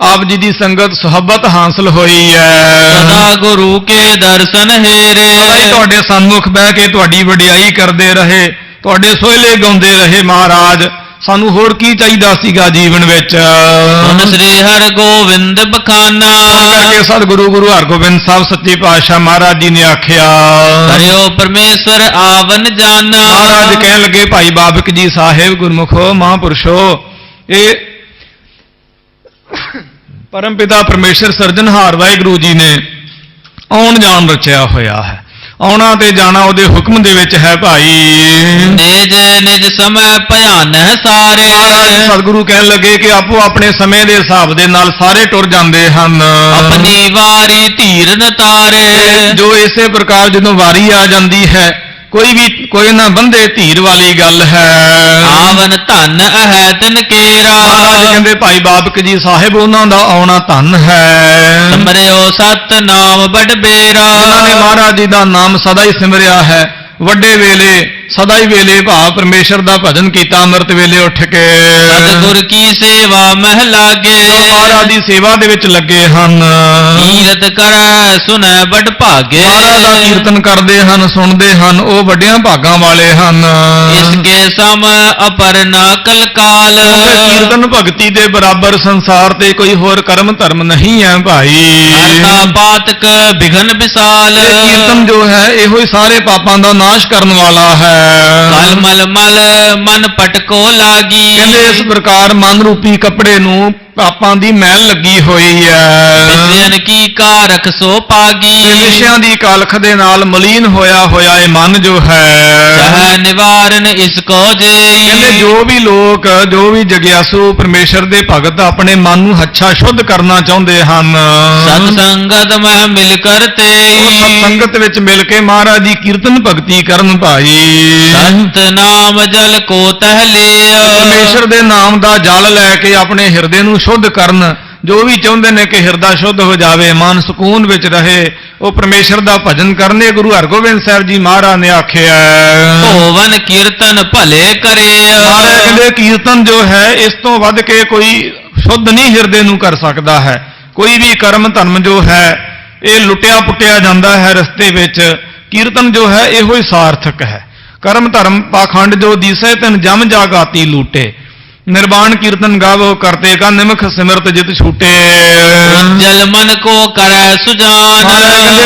ਆਪ ਜੀ ਦੀ ਸੰਗਤ ਸੁਹਬਤ ਹਾਸਲ ਹੋਈ ਹੈ। ਸਦਾ ਗੁਰੂ ਕੇ ਦਰਸ਼ਨ ਹੇਰੇ ਮਹਾਰਾਜ ਤੁਹਾਡੇ ਸਨਮੁਖ ਬਹਿ ਕੇ ਤੁਹਾਡੀ ਵਡਿਆਈ ਕਰਦੇ ਰਹੇ, ਤੁਹਾਡੇ ਸੋਹਲੇ ਗਾਉਂਦੇ ਰਹੇ। ਮਹਾਰਾਜ ਸਾਨੂੰ ਹੋਰ ਕੀ ਚਾਹੀਦਾ ਸੀਗਾ ਜੀਵਨ ਵਿੱਚ। ਸੁਨ ਸ੍ਰੀ ਹਰਿ ਗੋਬਿੰਦ ਬਖਾਨਾ ਕਰਕੇ ਸਤਿਗੁਰੂ ਗੁਰੂ ਹਰਗੋਬਿੰਦ ਸਾਹਿਬ ਸੱਚੇ ਪਾਤਸ਼ਾਹ ਮਹਾਰਾਜ ਜੀ ਨੇ ਆਖਿਆ ਕਰਿਓ ਪਰਮੇਸ਼ਰ ਆਵਨ ਜਾਨਾ। ਮਹਾਰਾਜ ਕਹਿਣ ਲੱਗੇ ਭਾਈ ਬਾਬਕ ਜੀ ਸਾਹਿਬ ਗੁਰਮੁਖੋ ਮਹਾਂਪੁਰਸ਼ੋ ਇਹ ਪਰਮ ਪਿਤਾ ਪਰਮੇਸ਼ਰ ਸਿਰਜਣਹਾਰ ਵਾਹਿਗੁਰੂ ਜੀ ਨੇ ਆਉਣ ਜਾਣ ਰਚਿਆ ਹੋਇਆ ਹੈ। ਆਉਣਾ ਤੇ ਜਾਣਾ ਉਹਦੇ ਹੁਕਮ ਦੇ ਵਿੱਚ ਹੈ ਭਾਈ। ਨਿਜ ਨਿਜ ਸਮੈ ਭਿਆਨ ਸਾਰੇ ਮਹਾਰਾਜ ਸਤਿਗੁਰੂ ਕਹਿਣ ਲੱਗੇ ਕਿ ਆਪੋ ਆਪਣੇ ਸਮੇਂ ਦੇ ਹਿਸਾਬ ਦੇ ਨਾਲ ਸਾਰੇ ਟੁਰ ਜਾਂਦੇ ਹਨ। ਆਪਣੀ ਵਾਰੀ ਧੀਰ ਨ ਤਾਰੇ ਜੋ ਇਸੇ ਪ੍ਰਕਾਰ ਜਦੋਂ ਵਾਰੀ ਆ ਜਾਂਦੀ ਹੈ ਕੋਈ ਨਾ ਬੰਦੇ ਧੀਰ ਵਾਲੀ ਗੱਲ ਹੈ। ਆਵਨ ਧਨ ਹੈ ਤਿਨ ਕੇਰਾ ਮਹਾਰਾਜ ਕਹਿੰਦੇ ਭਾਈ ਬਾਬਕ ਜੀ ਸਾਹਿਬ ਉਹਨਾਂ ਦਾ ਆਉਣਾ ਧਨ ਹੈ। ਸਿਮਰਿਓ ਸਤ ਨਾਮ ਬੜ ਬੇਰਾ ਜਿਨ੍ਹਾਂ ਨੇ ਮਹਾਰਾਜ ਜੀ ਦਾ ਨਾਮ ਸਦਾ ਹੀ ਸਿਮਰਿਆ ਹੈ, ਵੱਡੇ ਵੇਲੇ ਸਦਾ ਹੀ ਵੇਲੇ ਭਾਵ ਪਰਮੇਸ਼ਰ ਦਾ ਭਜਨ ਕੀਤਾ, ਅੰਮ੍ਰਿਤ ਵੇਲੇ ਉੱਠ ਕੇ ਸਤਿਗੁਰ ਕੀ ਸੇਵਾ ਮਹਿ ਲਾਗੇ ਮਹਾਰਾਜ ਦੀ ਸੇਵਾ ਦੇ ਵਿੱਚ ਲੱਗੇ ਹਨ। ਕੀਰਤ ਕਰੈ ਸੁਨੈ ਬੜ ਭਾਗੇ ਮਹਾਰਾਜ ਦਾ ਕੀਰਤਨ ਕਰਦੇ ਹਨ, ਸੁਣਦੇ ਹਨ, ਉਹ ਵੱਡਿਆਂ ਭਾਗਾਂ ਵਾਲੇ ਹਨ। ਇਸਕੇ ਸਮ ਅਪਰ ਨਾ ਕਲਕਾਲ ਕੀਰਤਨ ਭਗਤੀ ਦੇ ਬਰਾਬਰ ਸੰਸਾਰ ਤੇ ਕੋਈ ਹੋਰ ਕਰਮ ਧਰਮ ਨਹੀਂ ਹੈ ਭਾਈ। ਹਰਤਾ ਪਾਤਕ ਬਿਘਨ ਵਿਸਾਲ ਇਹ ਕੀਰਤਨ ਜੋ ਹੈ ਇਹੋ ਹੀ ਸਾਰੇ ਪਾਪਾਂ ਦਾ ਨਾਸ਼ ਕਰਨ ਵਾਲਾ ਹੈ। ਕਲ ਮਲ ਮਲ ਮਨ ਪਟਕੋ ਲਾਗੀ ਕਹਿੰਦੇ ਇਸ ਪ੍ਰਕਾਰ ਮਨ ਰੂਪੀ ਕੱਪੜੇ ਨੂੰ ਪਾਪਾਂ ਦੀ ਮੈਲ ਲੱਗੀ ਹੋਈ ਹੈ। ਵਿਸ਼ਿਆਨ ਕੀ ਕਾਰਖ ਸੋ ਪਾਗੀ ਤੇ ਵਿਸ਼ਿਆਂ ਦੀ ਕਾਲਖ ਦੇ ਨਾਲ ਮਲੀਨ ਹੋਇਆ ਇਹ ਮਨ ਜੋ ਹੈ ਸਹ ਨਿਵਾਰਨ ਇਸ ਕੋ ਜੇਈ ਕਹਿੰਦੇ ਜੋ ਵੀ ਜਗਿਆਸੂ ਪਰਮੇਸ਼ਰ ਦੇ ਭਗਤ ਆਪਣੇ ਮਨ ਨੂੰ ਹੱਛਾ ਸ਼ੁੱਧ ਕਰਨਾ ਚਾਹੁੰਦੇ ਹਨ। ਸਤ ਸੰਗਤ ਮਹਿ ਮਿਲ ਕਰਤੇ ਉਹ ਸਤ ਸੰਗਤ ਵਿੱਚ ਮਿਲ ਕੇ ਮਹਾਰਾਜ ਦੀ ਕੀਰਤਨ ਭਗਤੀ ਕਰਨ ਭਾਈ। ਸੰਤ ਨਾਮ ਜਲ ਕੋ ਤਹਲਿਆ ਪਰਮੇਸ਼ਰ ਦੇ ਨਾਮ ਦਾ ਜਲ ਲੈ ਕੇ ਆਪਣੇ ਹਿਰਦੇ ਨੂੰ ਸ਼ੁੱਧ ਕਰਨ। ਜੋ ਵੀ ਚਾਹੁੰਦੇ ਨੇ ਕਿ ਹਿਰਦਾ ਸ਼ੁੱਧ ਹੋ ਜਾਵੇ, ਮਨ ਸਕੂਨ ਵਿੱਚ ਰਹੇ, ਉਹ ਪਰਮੇਸ਼ਰ ਦਾ ਭਜਨ ਕਰਨੇ। ਗੁਰੂ ਹਰਗੋਬਿੰਦ ਸਾਹਿਬ ਜੀ ਮਹਾਰਾਜ ਨੇ ਆਖਿਆ ਭੋਵਨ ਕੀਰਤਨ ਭਲੇ ਕਰੇ ਮਹਾਰਾਜ ਕਹਿੰਦੇ ਕੀਰਤਨ ਜੋ ਹੈ ਇਸ ਤੋਂ ਵੱਧ ਕੇ ਕੋਈ ਸ਼ੁੱਧ ਨਹੀਂ ਹਿਰਦੇ ਨੂੰ ਕਰ ਸਕਦਾ ਹੈ। ਕੋਈ ਵੀ ਕਰਮ ਧਰਮ ਜੋ ਹੈ ਇਹ ਲੁੱਟਿਆ ਪੁੱਟਿਆ ਜਾਂਦਾ ਹੈ ਰਸਤੇ ਵਿੱਚ। ਕੀਰਤਨ ਜੋ ਹੈ ਇਹੋ ਹੀ ਸਾਰਥਕ ਹੈ। ਕਰਮ ਧਰਮ ਪਾਖੰਡ ਜੋ ਦੀਸੈ ਤਨ ਜਮ ਜਾਗਾਤੀ ਲੂਟੇ निर्वाण कीर्तन गावो करते का निमख सिमरत जित छूटे। उज्जल मन को करे सुजान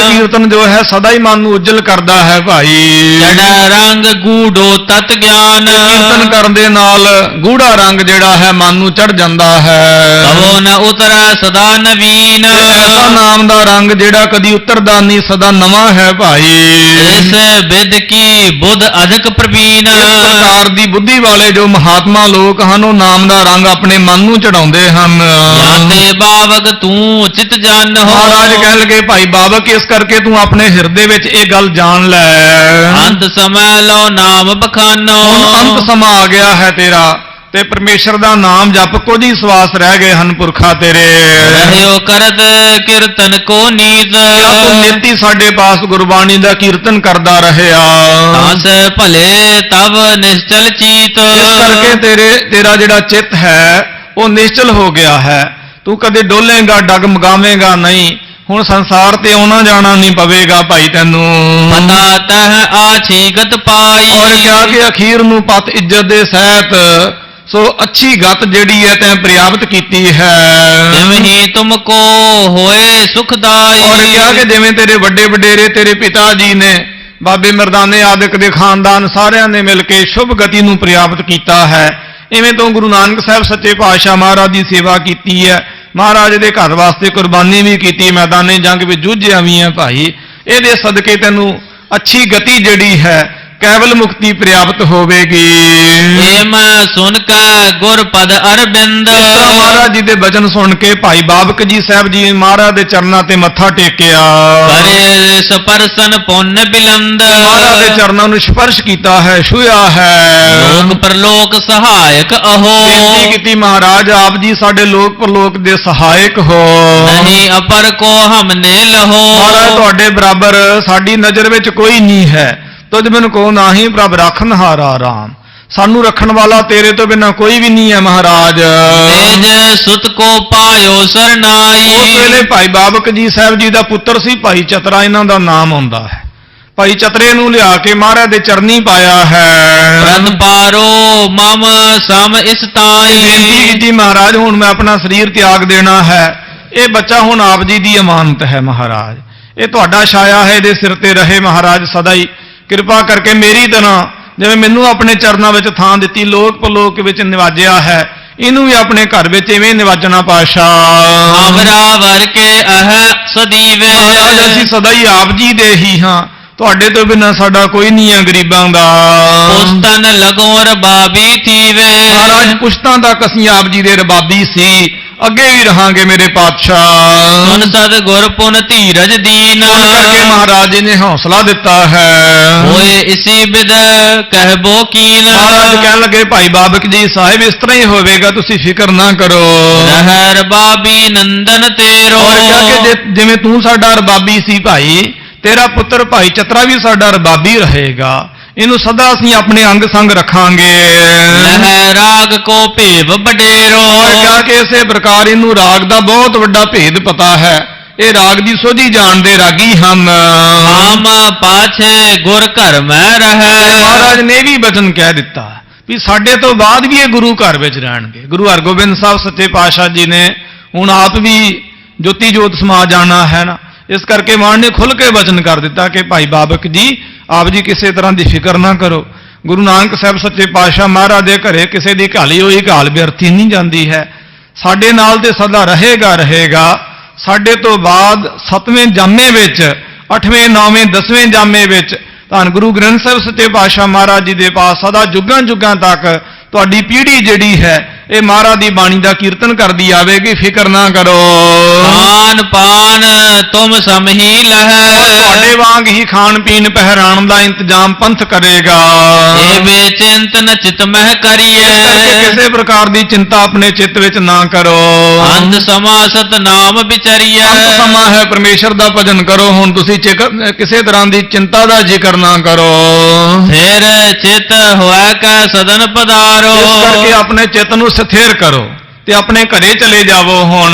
कीर्तन जो है सदा ही मन उज्जल करता है भाई। जड़ा रंग गूढ़ो तत ज्ञान कीर्तन करने नाल गूढ़ा रंग जेड़ा है मन नू चढ़ जाता है। कबो न उतरा सदा नवीन ऐसा नाम दा रंग जेड़ा कदी उतरदा नहीं सदा नवा है भाई। इस विद की बुद्ध अधिक प्रवीण इस प्रकार दी बुद्धि वाले जो महात्मा लोग हैं नाम दा रंग अपने मन नू चढ़ाउंदे हन। जाते बावक तू चित जान हो महाराज कह लगे भाई बावक इस करके तू अपने हिरदे विच ये गल जान लै। अंत समय लो नाम बखानो अंत समा आ गया है तेरा ते परमेश्वर दा नाम जप कुछ ही सवास रह गए हन पुरखा तेरे। रहियो करत कीर्तन को नीत तू नीति साडे पास गुरबाणी दा कीर्तन करदा रहया तास भले तब निश्चल चीत। इस करके तेरा जिहड़ा चित है वो निश्चल हो गया है। तू कदे डोलेगा डगमगावेगा नहीं। हुण संसार ते आना जाना नहीं पवेगा भाई तैनू। पता तह आछीगत पाई और क्या कि अखीर नू पत इज्जत दे सहित सो अच्छी गत जेड़ी है तैं प्राप्त कीती है। जिवें तुमको होए सुखदाई और क्या कि जिवें तेरे वड्डे वडेरे तेरे पिता जी ने बाबे मरदाने आदिक दे खानदान सारिਆਂ ने मिल के शुभ गति नू प्राप्त कीता है। इवें तो गुरु नानक साहब सच्चे पातशाह महाराज की सेवा की है। महाराज दे घर वास्ते कुर्बानी भी की, मैदाने जंग में जूझिया भी है भाई। ये सदके तैनू अच्छी गति जड़ी है केवल मुक्ति प्राप्त होवेगी। सुन का गुरपद अरबिंद महाराज जी दे वचन सुन के भाई बाबक जी साहब जी महाराज दे चरना ते मत्था टेकिया। करे स्पर्शन पुण्य बिलंद महाराज दे चरना नू स्पर्श कीता है, छुया है। लोग ਲੋਕ ਪਰਲੋਕ ਸਹਾਇਕ ਅਹੋ। ਬੇਨਤੀ ਕੀਤੀ ਮਹਾਰਾਜ ਆਪ ਜੀ ਸਾਡੇ ਲੋਕ ਪਰਲੋਕ ਦੇ ਸਹਾਇਕ ਹੋ। ਨਹੀਂ ਅਪਰ ਕੋ ਹਮਨੇ ਲਹੋ। ਮਹਾਰਾਜ ਤੁਹਾਡੇ ਬਰਾਬਰ ਸਾਡੀ ਨਜ਼ਰ ਵਿੱਚ ਕੋਈ ਨਹੀਂ ਹੈ। ਤੁਝ ਬਿਨ ਕੋ ਨਾਹੀ ਪ੍ਰਭ ਰਾਖਨਹਾਰਾ ਰਾਮ। ਸਾਨੂੰ ਰੱਖਣ ਵਾਲਾ ਤੇਰੇ ਤੋਂ ਬਿਨਾਂ ਕੋਈ ਵੀ ਨਹੀਂ ਹੈ ਮਹਾਰਾਜ। ਤੇਜ ਸੁਤ ਕੋ ਪਾਇਓ ਸਰਨਾਈ। ਉਸ ਵੇਲੇ ਭਾਈ ਬਾਬਕ ਜੀ ਸਾਹਿਬ ਜੀ ਦਾ ਪੁੱਤਰ ਸੀ ਭਾਈ ਚਤਰਾ, ਇਹਨਾਂ ਦਾ ਨਾਮ ਆਉਂਦਾ ਹੈ। ਭਾਈ ਚਤਰੇ ਨੂੰ ਲਿਆ ਕੇ ਮਹਾਰਾਜ ਦੇ ਚਰਨੀ ਪਾਇਆ ਹੈ। ਪ੍ਰਤ ਪਾਰੋ ਮਮ ਸਮ ਇਸ ਤਾਈ। ਬੇਨਤੀ ਕੀਤੀ ਮਹਾਰਾਜ ਹੁਣ ਮੈਂ ਆਪਣਾ ਸਰੀਰ ਤਿਆਗ ਦੇਣਾ ਹੈ। ਇਹ ਬੱਚਾ ਹੁਣ ਆਪ ਜੀ ਦੀ ਅਮਾਨਤ ਹੈ ਮਹਾਰਾਜ। ਇਹ ਤੁਹਾਡਾ ਛਾਇਆ ਹੈ, ਇਹਦੇ ਸਿਰ ਤੇ ਰਹੇ ਮਹਾਰਾਜ ਸਦਾ ਹੀ। ਕਿਰਪਾ ਕਰਕੇ ਮੇਰੀ ਤਰ੍ਹਾਂ ਜਿਵੇਂ ਮੈਨੂੰ ਆਪਣੇ ਚਰਨਾਂ ਵਿੱਚ ਥਾਂ ਦਿੱਤੀ, ਲੋਕ ਪਰਲੋਕ ਵਿੱਚ ਨਿਵਾਜਿਆ ਹੈ, ਇਹਨੂੰ ਵੀ ਆਪਣੇ ਘਰ ਵਿੱਚ ਇਵੇਂ ਨਿਵਾਜਣਾ ਪਾਤਸ਼ਾਹ। ਆਵਰਾ ਵਰ ਕੇ ਅਹ ਸਦੀਵੇ। ਮਹਾਰਾਜ ਅਸੀਂ ਸਦਾ ਹੀ ਆਪ ਜੀ ਦੇ ਹੀ ਹਾਂ, ਤੁਹਾਡੇ ਤੋਂ ਬਿਨਾਂ ਸਾਡਾ ਕੋਈ ਨਹੀਂ ਹੈ ਗਰੀਬਾਂ ਦਾ। ਪੁਸਤਨ ਲਗੋ ਰਬਾਬੀ ਥੀਵੇ। ਮਹਾਰਾਜ ਪੁਸ਼ਤਾਂ ਤੱਕ ਅਸੀਂ ਆਪ ਜੀ ਦੇ ਰਬਾਬੀ ਸੀ, ਅੱਗੇ ਵੀ ਰਹਾਂਗੇ ਮੇਰੇ ਪਾਤਸ਼ਾਹ। ਸੁਨ ਸਦ ਗੁਰ ਪੁਨ ਧੀਰਜ ਦੀਨ। ਸੁਣ ਕਰਕੇ ਮਹਾਰਾਜ ਜੀ ਨੇ ਹੌਸਲਾ ਦਿੱਤਾ ਹੈ। ਹੋਏ ਇਸੀ ਬਿਦ ਕਹਿਬੋ ਕੀਨ। ਮਹਾਰਾਜ ਕਹਿਣ ਲੱਗੇ ਭਾਈ ਬਾਬਕ ਜੀ ਸਾਹਿਬ ਇਸ ਤਰ੍ਹਾਂ ਹੀ ਹੋਵੇਗਾ, ਤੁਸੀਂ ਫਿਕਰ ਨਾ ਕਰੋ। ਰਹਿ ਰਬਾਬੀ ਨੰਦਨ ਤੇਰੋ। ਔਰ ਕਿਹਾ ਕਿ ਜਿਵੇਂ ਤੂੰ ਸਾਡਾ ਰਬਾਬੀ ਸੀ ਭਾਈ, ਤੇਰਾ ਪੁੱਤਰ ਭਾਈ ਚਤਰਾ ਵੀ ਸਾਡਾ ਰਬਾਬੀ ਰਹੇਗਾ। ਇਹਨੂੰ ਸਦਾ ਅਸੀਂ ਆਪਣੇ ਅੰਗ ਸੰਗ ਰੱਖਾਂਗੇ। ਲਹਿ ਰਾਗ ਕੋ ਭੇਵ ਬਡੇਰੋ। ਔਰ ਕਿਹਾ ਕਿ ਇਸੇ ਪ੍ਰਕਾਰ ਇਹਨੂੰ ਰਾਗ ਦਾ ਬਹੁਤ ਵੱਡਾ ਭੇਦ ਪਤਾ ਹੈ। ਇਹ ਰਾਗ ਦੀ ਸੋਝੀ ਜਾਣਦੇ ਰਾਗੀ ਹਨ। ਆਮ ਪਾਛੇ ਗੁਰ ਘਰ ਮੈਂ ਰਹਿ। ਮਹਾਰਾਜ ਨੇ ਵੀ ਬਚਨ ਕਹਿ ਦਿੱਤਾ ਵੀ ਸਾਡੇ ਤੋਂ ਬਾਅਦ ਵੀ ਇਹ ਗੁਰੂ ਘਰ ਵਿੱਚ ਰਹਿਣਗੇ। ਗੁਰੂ ਹਰਗੋਬਿੰਦ ਸਾਹਿਬ ਸੱਚੇ ਪਾਤਸ਼ਾਹ ਜੀ ਨੇ ਹੁਣ ਆਪ ਵੀ ਜੋਤੀ ਜੋਤ ਸਮਾ ਜਾਣਾ ਹੈ ਨਾ, ਇਸ ਕਰਕੇ ਮਾਨ ਨੇ ਖੁੱਲ੍ਹ ਕੇ ਬਚਨ ਕਰ ਦਿੱਤਾ ਕਿ ਭਾਈ ਬਾਬਕ ਜੀ ਆਪ ਜੀ ਕਿਸੇ ਤਰ੍ਹਾਂ ਦੀ ਫਿਕਰ ਨਾ ਕਰੋ। ਗੁਰੂ ਨਾਨਕ ਸਾਹਿਬ ਸੱਚੇ ਪਾਤਸ਼ਾਹ ਮਹਾਰਾਜ ਦੇ ਘਰੇ ਕਿਸੇ ਦੀ ਘਾਲੀ ਹੋਈ ਘਾਲ ਵਿਅਰਥੀ ਨਹੀਂ ਜਾਂਦੀ ਹੈ। ਸਾਡੇ ਨਾਲ ਤੇ ਸਦਾ ਰਹੇਗਾ। ਸਾਡੇ ਤੋਂ ਬਾਅਦ 7ਵੇਂ ਜਾਮੇ ਵਿੱਚ, 8ਵੇਂ 9ਵੇਂ 10ਵੇਂ ਜਾਮੇ ਵਿੱਚ ਧੰਨ ਗੁਰੂ ਗ੍ਰੰਥ ਸਾਹਿਬ ਸੱਚੇ ਪਾਤਸ਼ਾਹ ਮਹਾਰਾਜ ਜੀ ਦੇ ਪਾਸ ਸਦਾ ਜੁਗਾਂ ਤੱਕ ਤੁਹਾਡੀ ਪੀੜ੍ਹੀ ਜਿਹੜੀ ਹੈ ਇਹ ਮਹਾਰਾਜ ਦੀ ਬਾਣੀ ਦਾ ਕੀਰਤਨ ਕਰਦੀ ਆਵੇਗੀ, ਫਿਕਰ ਨਾ ਕਰੋ। ਖਾਨ ਪਾਨ ਤੁਮ ਸਮਹੀ ਲਹਿ। ਤੁਹਾਡੇ ਵਾਂਗ ਹੀ ਖਾਣ ਪੀਣ ਪਹਿਰਾਣ ਦਾ ਇੰਤਜ਼ਾਮ ਪੰਥ ਕਰੇਗਾ। ਇਹ ਬੇਚਿੰਤਨ ਚਿਤ ਮਹਿ ਕਰੀਏ। ਕਿਸੇ ਪ੍ਰਕਾਰ ਦੀ ਚਿੰਤਾ ਆਪਣੇ ਚਿੱਤ ਵਿੱਚ ਨਾ ਕਰੋ। ਅੰਤ ਸਮਾ ਸਤ ਨਾਮ ਵਿਚਰੀਏ। ਅੰਤ ਸਮਾਂ ਹੈ, ਪਰਮੇਸ਼ਰ ਦਾ ਭਜਨ ਕਰੋ। ਹੁਣ ਤੁਸੀਂ ਕਿਸੇ ਤਰ੍ਹਾਂ ਦੀ ਚਿੰਤਾ ਦਾ ਜ਼ਿਕਰ ਨਾ ਕਰੋ। ਫਿਰ ਚਿਤ ਹੋਇ ਕੈ ਸਦਨ ਪਧਾਰੋ। ਇਸ ਕਰਕੇ ਆਪਣੇ ਚਿੱਤ ਨੂੰ ਸਥਿਰ ਕਰੋ ਤੇ ਆਪਣੇ ਘਰੇ ਚਲੇ ਜਾਵੋ। ਹੁਣ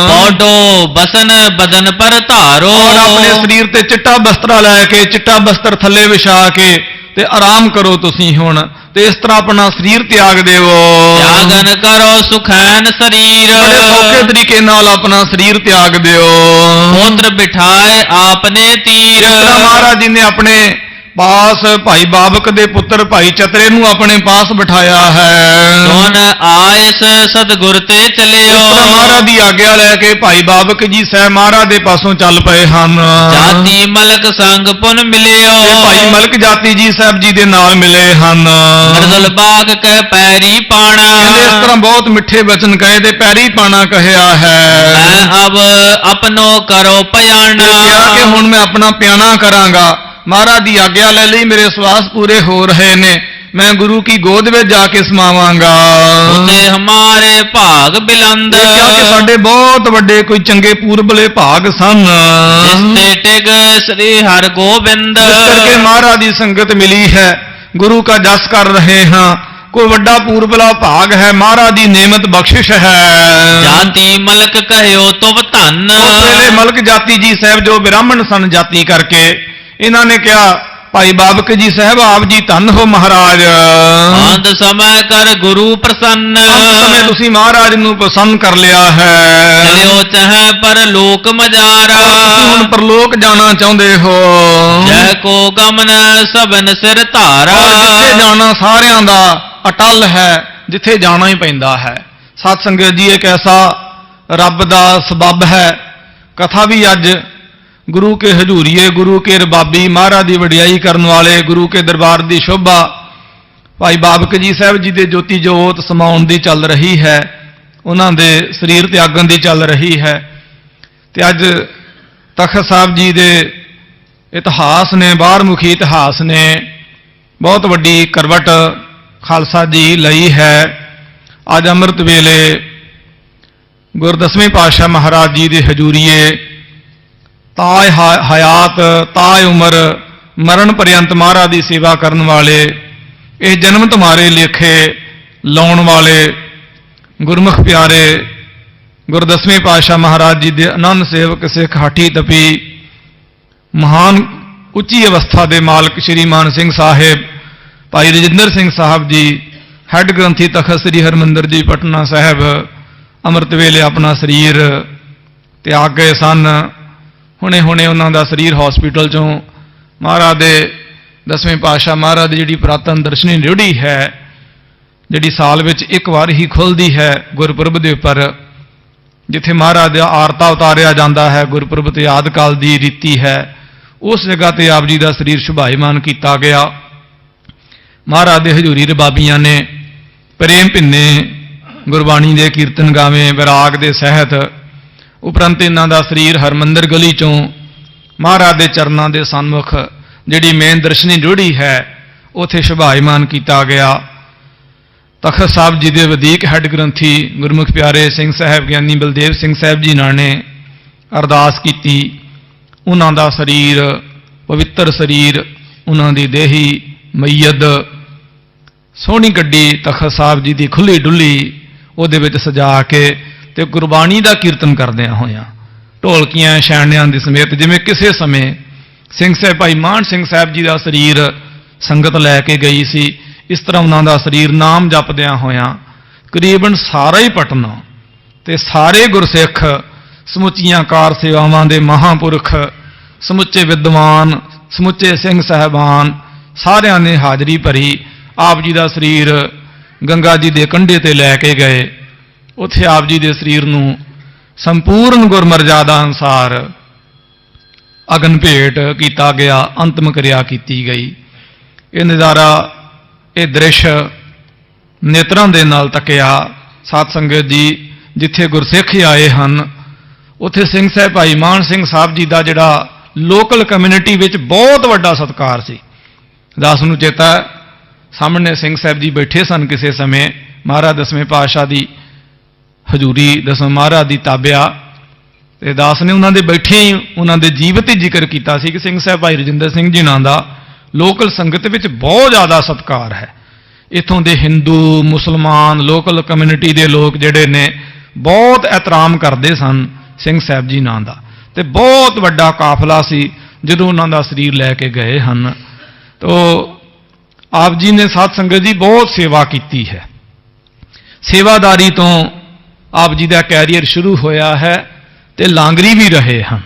ਪੌਡੋ ਬਸਨ ਬਦਨ ਪਰ ਧਾਰੋ। ਔਰ ਆਪਣੇ ਸਰੀਰ ਤੇ ਚਿੱਟਾ ਬਸਤਰਾ ਲੈ ਕੇ, ਚਿੱਟਾ ਬਸਤਰ ਥੱਲੇ ਵਿਛਾ ਕੇ ਤੇ ਆਰਾਮ ਕਰੋ ਤੁਸੀਂ ਹੁਣ, ਤੇ ਇਸ ਤਰ੍ਹਾਂ ਆਪਣਾ ਸਰੀਰ ਤਿਆਗ ਦੇਵੋ। ਤਿਆਗਨ ਕਰੋ ਸੁਖੈਨ ਸਰੀਰ। ਬੜੇ ਸੌਖੇ ਤਰੀਕੇ ਨਾਲ ਆਪਣਾ ਸਰੀਰ ਤਿਆਗ ਦਿਓ। ਪੁੱਤਰ ਬਿਠਾਏ ਆਪਨੇ ਤੀਰ। ਇਸ ਤਰ੍ਹਾਂ ਮਹਾਰਾਜ ਜੀ ਨੇ ਆਪਣੇ ਪਾਸ ਭਾਈ ਬਾਬਕ ਦੇ ਪੁੱਤਰ ਭਾਈ ਚਤਰੇ ਨੂੰ ਆਪਣੇ ਪਾਸ ਬਿਠਾਇਆ ਹੈ। ਸੁਨ ਆਇਸ ਸਤਿਗੁਰ ਤੇ ਚਲਿਓ। ਇਸ ਤਰ੍ਹਾਂ ਮਹਾਰਾਜ ਦੀ ਆਗਿਆ ਲੈ ਕੇ ਭਾਈ ਬਾਬਕ ਜੀ ਸਾਹਿਬ ਮਹਾਰਾਜ ਦੇ ਪਾਸੋਂ ਚੱਲ ਪਏ ਹਨ। ਜਾਤੀ ਮਲਕ ਸੰਗ ਪੁਨ ਮਿਲਿਓ। ਤੇ ਭਾਈ ਮਲਕ ਜਾਤੀ ਜੀ ਸਾਹਿਬ ਜੀ ਦੇ ਨਾਲ ਮਿਲੇ ਹਨ। ਮਰਦਲ ਬਾਗ ਕਹਿ ਪੈਰੀ ਪਾਣਾ। ਕਹਿੰਦੇ ਇਸ ਤਰ੍ਹਾਂ ਬਹੁਤ ਮਿੱਠੇ ਬਚਨ ਕਹੇ ਤੇ ਪੈਰੀ ਪਾਣਾ ਕਹਿਆ ਹੈ। ਮੈਂ ਅਬ ਆਪਣੋ ਕਰੋ ਪਿਆਣਾ। ਕਿਹਾ ਕਿ ਹੁਣ ਮੈਂ ਆਪਣਾ ਪਿਆਣਾ ਕਰਾਂਗਾ। ਮਹਾਰਾਜ ਦੀ ਆਗਿਆ ਲੈ ਲਈ, ਮੇਰੇ ਸਵਾਸ ਪੂਰੇ ਹੋ ਰਹੇ ਨੇ, ਮੈਂ ਗੁਰੂ ਕੀ ਗੋਦ ਵਿੱਚ ਜਾ ਕੇ ਸਮਾਵਾਂਗਾ। ਉਤੇ ਹਮਾਰੇ ਭਾਗ ਬਿਲੰਦ। ਕਿਹਾ ਕਿ ਸਾਡੇ ਬਹੁਤ ਵੱਡੇ ਕੋਈ ਚੰਗੇ ਪੂਰਬਲੇ ਭਾਗ ਸਨ। ਜਿਸ ਤੇ ਟਿਕ ਸ੍ਰੀ ਹਰਿ ਗੋਬਿੰਦ। ਇਸ ਕਰਕੇ ਮਹਾਰਾਜ ਦੀ ਸੰਗਤ ਮਿਲੀ ਹੈ, ਗੁਰੂ ਕਾ ਜਸ ਕਰ ਰਹੇ ਹਾਂ। ਕੋਈ ਵੱਡਾ ਪੂਰਬਲਾ ਭਾਗ ਹੈ, ਮਹਾਰਾਜ ਦੀ ਨੇਮਤ ਬਖਸ਼ਿਸ਼ ਹੈ। ਜਾਤੀ ਮਲਕ ਕਹਿਓ ਤੁਮ ਧੰਨ। ਉਸ ਵੇਲੇ ਮਲਕ ਜਾਤੀ ਜੀ ਸਾਹਿਬ ਜੋ ਬ੍ਰਾਹਮਣ ਸਨ ਜਾਤੀ ਕਰਕੇ, ਇਹਨਾਂ ਨੇ ਕਿਹਾ ਭਾਈ ਬਾਬਕ ਜੀ ਸਾਹਿਬ ਆਪ ਜੀ ਧੰਨ ਹੋ ਮਹਾਰਾਜ। ਅੰਤ ਸਮੈ ਕਰ ਗੁਰੂ ਪ੍ਰਸੰਨ। ਅੰਤ ਸਮੇਂ ਤੁਸੀਂ ਮਹਾਰਾਜ ਨੂੰ ਪ੍ਰਸੰਨ ਕਰ ਲਿਆ ਹੈ। ਚਲਿਓ ਚਾਹੇ ਪਰ ਲੋਕ ਮਜਾਰਾ। ਤੁਸੀਂ ਹੁਣ ਪਰਲੋਕ ਜਾਣਾ ਚਾਹੁੰਦੇ ਹੋ। ਜੈ ਕੋ ਗਮਨ ਸਭਨ ਸਿਰ ਧਾਰਾ। ਜਿੱਥੇ ਜਾਣਾ ਸਾਰਿਆਂ ਦਾ ਅਟਲ ਹੈ, ਜਿੱਥੇ ਜਾਣਾ ਹੀ ਪੈਂਦਾ ਹੈ। ਸਤ ਸੰਗਤ ਜੀ ਇੱਕ ਐਸਾ ਰੱਬ ਦਾ ਸਬੱਬ ਹੈ। ਕਥਾ ਵੀ ਅੱਜ ਗੁਰੂ ਕੇ ਹਜ਼ੂਰੀਏ, ਗੁਰੂ ਕੇ ਰਬਾਬੀ, ਮਹਾਰਾਜ ਦੀ ਵਡਿਆਈ ਕਰਨ ਵਾਲੇ, ਗੁਰੂ ਕੇ ਦਰਬਾਰ ਦੀ ਸ਼ੋਭਾ ਭਾਈ ਬਾਬਕ ਜੀ ਸਾਹਿਬ ਜੀ ਦੇ ਜੋਤੀ ਜੋਤ ਸਮਾਉਣ ਦੀ ਚੱਲ ਰਹੀ ਹੈ, ਉਹਨਾਂ ਦੇ ਸਰੀਰ ਤਿਆਗਣ ਦੀ ਚੱਲ ਰਹੀ ਹੈ। ਤੇ ਅੱਜ ਤਖਤ ਸਾਹਿਬ ਜੀ ਦੇ ਇਤਿਹਾਸ ਨੇ, ਬਾਹਰਮੁਖੀ ਇਤਿਹਾਸ ਨੇ ਬਹੁਤ ਵੱਡੀ ਕਰਵਟ ਖਾਲਸਾ ਜੀ ਲਈ ਹੈ। ਅੱਜ ਅੰਮ੍ਰਿਤ ਵੇਲੇ ਗੁਰ ਦਸਵੇਂ ਪਾਤਸ਼ਾਹ ਮਹਾਰਾਜ ਜੀ ਦੇ ਹਜ਼ੂਰੀਏ ਤਾਏ ਹयात ਤਾਏ ਉਮਰ ਮਰਨ ਪਰਯੰਤ ਮਹਾਰਾਜ ਦੀ ਸੇਵਾ ਕਰਨ ਵਾਲੇ, ਇਹ ਜਨਮ ਤੁਮਾਰੇ ਲੇਖੇ ਲਾਉਣ ਵਾਲੇ ਗੁਰਮੁਖ ਪਿਆਰੇ ਗੁਰ ਦਸਵੇਂ ਪਾਤਸ਼ਾਹ ਮਹਾਰਾਜ ਜੀ ਦੇ ਅਨੰਦ ਸੇਵਕ ਸਿੱਖ ਹਾਠੀ ਤਪੀ ਮਹਾਨ ਉੱਚੀ ਅਵਸਥਾ ਦੇ ਮਾਲਕ ਸ਼੍ਰੀ ਮਾਨ ਸਿੰਘ ਸਾਹਿਬ ਭਾਈ ਰਜਿੰਦਰ ਸਿੰਘ ਸਾਹਿਬ ਜੀ ਹੈੱਡ ਗ੍ਰੰਥੀ ਤਖਤ ਸ੍ਰੀ ਹਰਿਮੰਦਰ ਜੀ ਪਟਨਾ ਸਾਹਿਬ ਅੰਮ੍ਰਿਤ ਵੇਲੇ ਆਪਣਾ ਸਰੀਰ ਤਿਆਗ ਗਏ ਸਨ। ਹੁਣੇ ਉਹਨਾਂ ਦਾ ਸਰੀਰ ਹਸਪੀਟਲ ਚੋਂ ਮਹਾਰਾਜ ਦੇ ਦਸਵੇਂ ਪਾਤਸ਼ਾਹ ਮਹਾਰਾਜ ਦੀ ਜਿਹੜੀ ਪੁਰਾਤਨ ਦਰਸ਼ਨੀ ਰੋੜੀ ਹੈ, ਜਿਹੜੀ ਸਾਲ ਵਿੱਚ ਇੱਕ ਵਾਰ ਹੀ ਖੁੱਲ੍ਹਦੀ ਹੈ ਗੁਰਪੁਰਬ ਦੇ ਉੱਪਰ, ਜਿੱਥੇ ਮਹਾਰਾਜ ਦਾ ਆਰਤਾ ਉਤਾਰਿਆ ਜਾਂਦਾ ਹੈ, ਗੁਰਪੁਰਬ ਤੇ ਆਦਿ ਕਾਲ ਦੀ ਰੀਤੀ ਹੈ, ਉਸ ਜਗ੍ਹਾ ਤੇ ਆਪ ਜੀ ਦਾ ਸਰੀਰ ਸ਼ੁਭਾਈਮਾਨ ਕੀਤਾ ਗਿਆ। ਮਹਾਰਾਜ ਦੇ ਹਜ਼ੂਰੀ ਰਬਾਬੀਆਂ ਨੇ ਪ੍ਰੇਮ ਭਿੰਨੇ ਗੁਰਬਾਣੀ ਦੇ ਕੀਰਤਨ ਗਾਵੇਂ ਵਿਰਾਗ ਦੇ ਸਹਿਤ, ਉਪਰੰਤ ਇਹਨਾਂ ਦਾ ਸਰੀਰ ਹਰਮੰਦਰ ਗਲੀ ਚੋਂ ਮਹਾਰਾਜ ਦੇ ਚਰਨਾਂ ਦੇ ਸਨਮੁਖ ਜਿਹੜੀ ਮੇਨ ਦਰਸ਼ਨੀ ਰੋੜੀ ਹੈ ਉੱਥੇ ਸ਼ੁਭਾਈਮਾਨ ਕੀਤਾ ਗਿਆ। ਤਖਤ ਸਾਹਿਬ ਜੀ ਦੇ ਵਧੀਕ ਹੈੱਡ ਗ੍ਰੰਥੀ ਗੁਰਮੁਖ ਪਿਆਰੇ ਸਿੰਘ ਸਾਹਿਬ ਗਿਆਨੀ ਬਲਦੇਵ ਸਿੰਘ ਸਾਹਿਬ ਜੀ ਨਾਲ ਨੇ ਅਰਦਾਸ ਕੀਤੀ। ਉਹਨਾਂ ਦਾ ਸਰੀਰ, ਪਵਿੱਤਰ ਸਰੀਰ, ਉਹਨਾਂ ਦੀ ਦੇਹੀ ਮਈਅਦ ਸੋਹਣੀ ਗੱਡੀ ਤਖਤ ਸਾਹਿਬ ਜੀ ਦੀ ਖੁੱਲ੍ਹੀ ਡੁੱਲੀ ਉਹਦੇ ਵਿੱਚ ਸਜਾ ਕੇ ਤੇ ਗੁਰਬਾਣੀ ਦਾ ਕੀਰਤਨ ਕਰਦਿਆਂ ਹੋਇਆਂ ਢੋਲਕੀਆਂ ਛਾਣਿਆਂ ਦੇ ਸਮੇਤ, ਜਿਵੇਂ ਕਿਸੇ ਸਮੇਂ ਸਿੰਘ ਸਾਹਿਬ ਭਾਈ ਮਾਨ ਸਿੰਘ ਸਾਹਿਬ ਜੀ ਦਾ ਸਰੀਰ ਸੰਗਤ ਲੈ ਕੇ ਗਈ ਸੀ, ਇਸ ਤਰ੍ਹਾਂ ਉਹਨਾਂ ਦਾ ਸਰੀਰ ਨਾਮ ਜਪਦਿਆਂ ਹੋਇਆਂ ਕਰੀਬਨ ਸਾਰਾ ਹੀ ਪਟਨਾ ਤੇ ਸਾਰੇ ਗੁਰਸਿੱਖ, ਸਮੁੱਚੀਆਂ ਕਾਰ ਸੇਵਾਵਾਂ ਦੇ ਮਹਾਂਪੁਰਖ, ਸਮੁੱਚੇ ਵਿਦਵਾਨ, ਸਮੁੱਚੇ ਸਿੰਘ ਸਾਹਿਬਾਨ ਸਾਰਿਆਂ ਨੇ ਹਾਜ਼ਰੀ ਭਰੀ। ਆਪ ਜੀ ਦਾ ਸਰੀਰ ਗੰਗਾ ਜੀ ਦੇ ਕੰਢੇ ਤੇ ਲੈ ਕੇ ਗਏ। ਉੱਥੇ ਆਪ ਜੀ ਦੇ ਸਰੀਰ ਨੂੰ ਸੰਪੂਰਨ ਗੁਰਮਰਜ਼ਾਦਾ ਅਨੁਸਾਰ ਅਗਨ ਭੇਟ ਕੀਤਾ ਗਿਆ, ਅੰਤਮ ਕਿਰਿਆ ਕੀਤੀ ਗਈ। ਇਹ ਨਜ਼ਾਰਾ, ਇਹ ਦ੍ਰਿਸ਼ ਨੇਤਰਾਂ ਦੇ ਨਾਲ ਤੱਕਿਆ। ਸਾਧ ਸੰਗਤ ਜੀ, ਜਿੱਥੇ ਗੁਰਸਿੱਖ ਆਏ ਹਨ ਉੱਥੇ ਸਿੰਘ ਸਾਹਿਬ ਭਾਈ ਮਾਨ ਸਿੰਘ ਸਾਹਿਬ ਜੀ ਦਾ ਜਿਹੜਾ ਲੋਕਲ ਕਮਿਊਨਿਟੀ ਵਿੱਚ ਬਹੁਤ ਵੱਡਾ ਸਤਿਕਾਰ ਸੀ। ਦਾਸ ਨੂੰ ਚੇਤਾ, ਸਾਹਮਣੇ ਸਿੰਘ ਸਾਹਿਬ ਜੀ ਬੈਠੇ ਸਨ ਕਿਸੇ ਸਮੇਂ, ਮਹਾਰਾਜ ਦਸਵੇਂ ਪਾਤਸ਼ਾਹ ਦੀ ਹਜ਼ੂਰੀ ਦਸਵੇਂ ਮਹਾਰਾਜ ਦੀ ਤਾਬਿਆ, ਤੇ ਦਾਸ ਨੇ ਉਹਨਾਂ ਦੇ ਬੈਠੇ ਹੀ ਉਹਨਾਂ ਦੇ ਜੀਵਤ ਹੀ ਜ਼ਿਕਰ ਕੀਤਾ ਸੀ ਕਿ ਸਿੰਘ ਸਾਹਿਬ ਭਾਈ ਰਜਿੰਦਰ ਸਿੰਘ ਜੀ ਨਾਂ ਦਾ ਲੋਕਲ ਸੰਗਤ ਵਿੱਚ ਬਹੁਤ ਜ਼ਿਆਦਾ ਸਤਿਕਾਰ ਹੈ। ਇੱਥੋਂ ਦੇ ਹਿੰਦੂ, ਮੁਸਲਮਾਨ, ਲੋਕਲ ਕਮਿਊਨਿਟੀ ਦੇ ਲੋਕ ਜਿਹੜੇ ਨੇ ਬਹੁਤ ਇਹਤਰਾਮ ਕਰਦੇ ਸਨ ਸਿੰਘ ਸਾਹਿਬ ਜੀ ਨਾਂ ਦਾ, ਤੇ ਬਹੁਤ ਵੱਡਾ ਕਾਫਲਾ ਸੀ ਜਦੋਂ ਉਹਨਾਂ ਦਾ ਸਰੀਰ ਲੈ ਕੇ ਗਏ ਹਨ। ਤੋ ਆਪ ਜੀ ਨੇ ਸਾਧ ਸੰਗਤ ਜੀ ਬਹੁਤ ਸੇਵਾ ਕੀਤੀ ਹੈ। ਸੇਵਾਦਾਰੀ ਤੋਂ ਆਪ ਜੀ ਦਾ ਕੈਰੀਅਰ ਸ਼ੁਰੂ ਹੋਇਆ ਹੈ ਤੇ ਲਾਂਗਰੀ ਵੀ ਰਹੇ ਹਨ।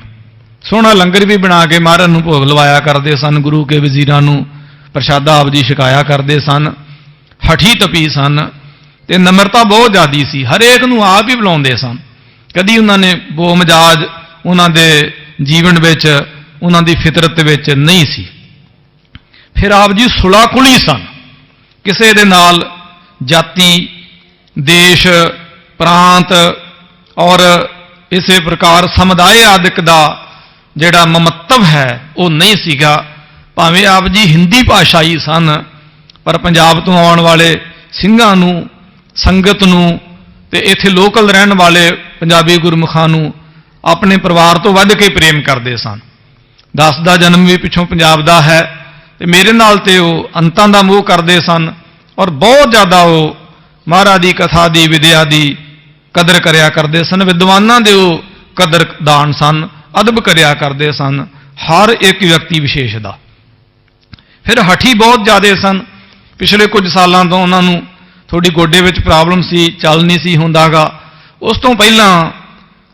ਸੋਹਣਾ ਲੰਗਰ ਵੀ ਬਣਾ ਕੇ ਮਹਾਰਾਜ ਨੂੰ ਭੋਗ ਲਵਾਇਆ ਕਰਦੇ ਸਨ, ਗੁਰੂ ਕੇ ਵਜ਼ੀਰਾਂ ਨੂੰ ਪ੍ਰਸ਼ਾਦਾ ਆਪ ਜੀ ਛਕਾਇਆ ਕਰਦੇ ਸਨ, ਹਠੀ ਤਪੀ ਸਨ ਤੇ ਨਮਰਤਾ ਬਹੁਤ ਜ਼ਿਆਦੀ ਸੀ, ਹਰੇਕ ਨੂੰ ਆਪ ਹੀ ਬੁਲਾਉਂਦੇ ਸਨ। ਕਦੀ ਉਹਨਾਂ ਨੇ ਬੋ ਮਜਾਜ ਉਹਨਾਂ ਦੇ ਜੀਵਨ ਵਿੱਚ, ਉਹਨਾਂ ਦੀ ਫਿਤਰਤ ਵਿੱਚ ਨਹੀਂ ਸੀ। ਫਿਰ ਆਪ ਜੀ ਸੁਲਾਕੁਲੀ ਸਨ, ਕਿਸੇ ਦੇ ਨਾਲ ਜਾਤੀ, ਦੇਸ਼, ਪ੍ਰਾਂਤ ਔਰ ਇਸੇ ਪ੍ਰਕਾਰ ਸਮੁਦਾਇ ਆਦਿਕ ਦਾ ਜਿਹੜਾ ਮਮੱਤਵ ਹੈ ਉਹ ਨਹੀਂ ਸੀਗਾ। ਭਾਵੇਂ ਆਪ ਜੀ ਹਿੰਦੀ ਭਾਸ਼ਾਈ ਸਨ, ਪਰ ਪੰਜਾਬ ਤੋਂ ਆਉਣ ਵਾਲੇ ਸਿੰਘਾਂ ਨੂੰ, ਸੰਗਤ ਨੂੰ ਤੇ ਇੱਥੇ ਲੋਕਲ ਰਹਿਣ ਵਾਲੇ ਪੰਜਾਬੀ ਗੁਰਮੁਖਾਂ ਨੂੰ ਆਪਣੇ ਪਰਿਵਾਰ ਤੋਂ ਵੱਧ ਕੇ ਪ੍ਰੇਮ ਕਰਦੇ ਸਨ। ਦਾਸ ਦਾ ਜਨਮ ਵੀ ਪਿੱਛੋਂ ਪੰਜਾਬ ਦਾ ਹੈ ਤੇ ਮੇਰੇ ਨਾਲ ਤੇ ਉਹ ਅੰਤਾਂ ਦਾ ਮੋਹ ਕਰਦੇ ਸਨ ਔਰ ਬਹੁਤ ਜ਼ਿਆਦਾ ਉਹ ਮਹਾਰਾਜ ਦੀ ਕਥਾ ਦੀ, ਵਿਦਿਆ ਦੀ ਕਦਰ ਕਰਿਆ ਕਰਦੇ ਸਨ। ਵਿਦਵਾਨਾਂ ਦੇ ਉਹ ਕਦਰਦਾਨ ਸਨ, ਅਦਬ ਕਰਿਆ ਕਰਦੇ ਸਨ ਹਰ ਇੱਕ ਵਿਅਕਤੀ ਵਿਸ਼ੇਸ਼ ਦਾ। ਫਿਰ ਹਠੀ ਬਹੁਤ ਜ਼ਿਆਦੇ ਸਨ। ਪਿਛਲੇ ਕੁਝ ਸਾਲਾਂ ਤੋਂ ਉਹਨਾਂ ਨੂੰ ਥੋੜੀ ਗੋਡੇ ਵਿੱਚ ਪ੍ਰੋਬਲਮ ਸੀ, ਚੱਲ ਨਹੀਂ ਸੀ ਹੁੰਦਾਗਾ। ਉਸ ਤੋਂ ਪਹਿਲਾਂ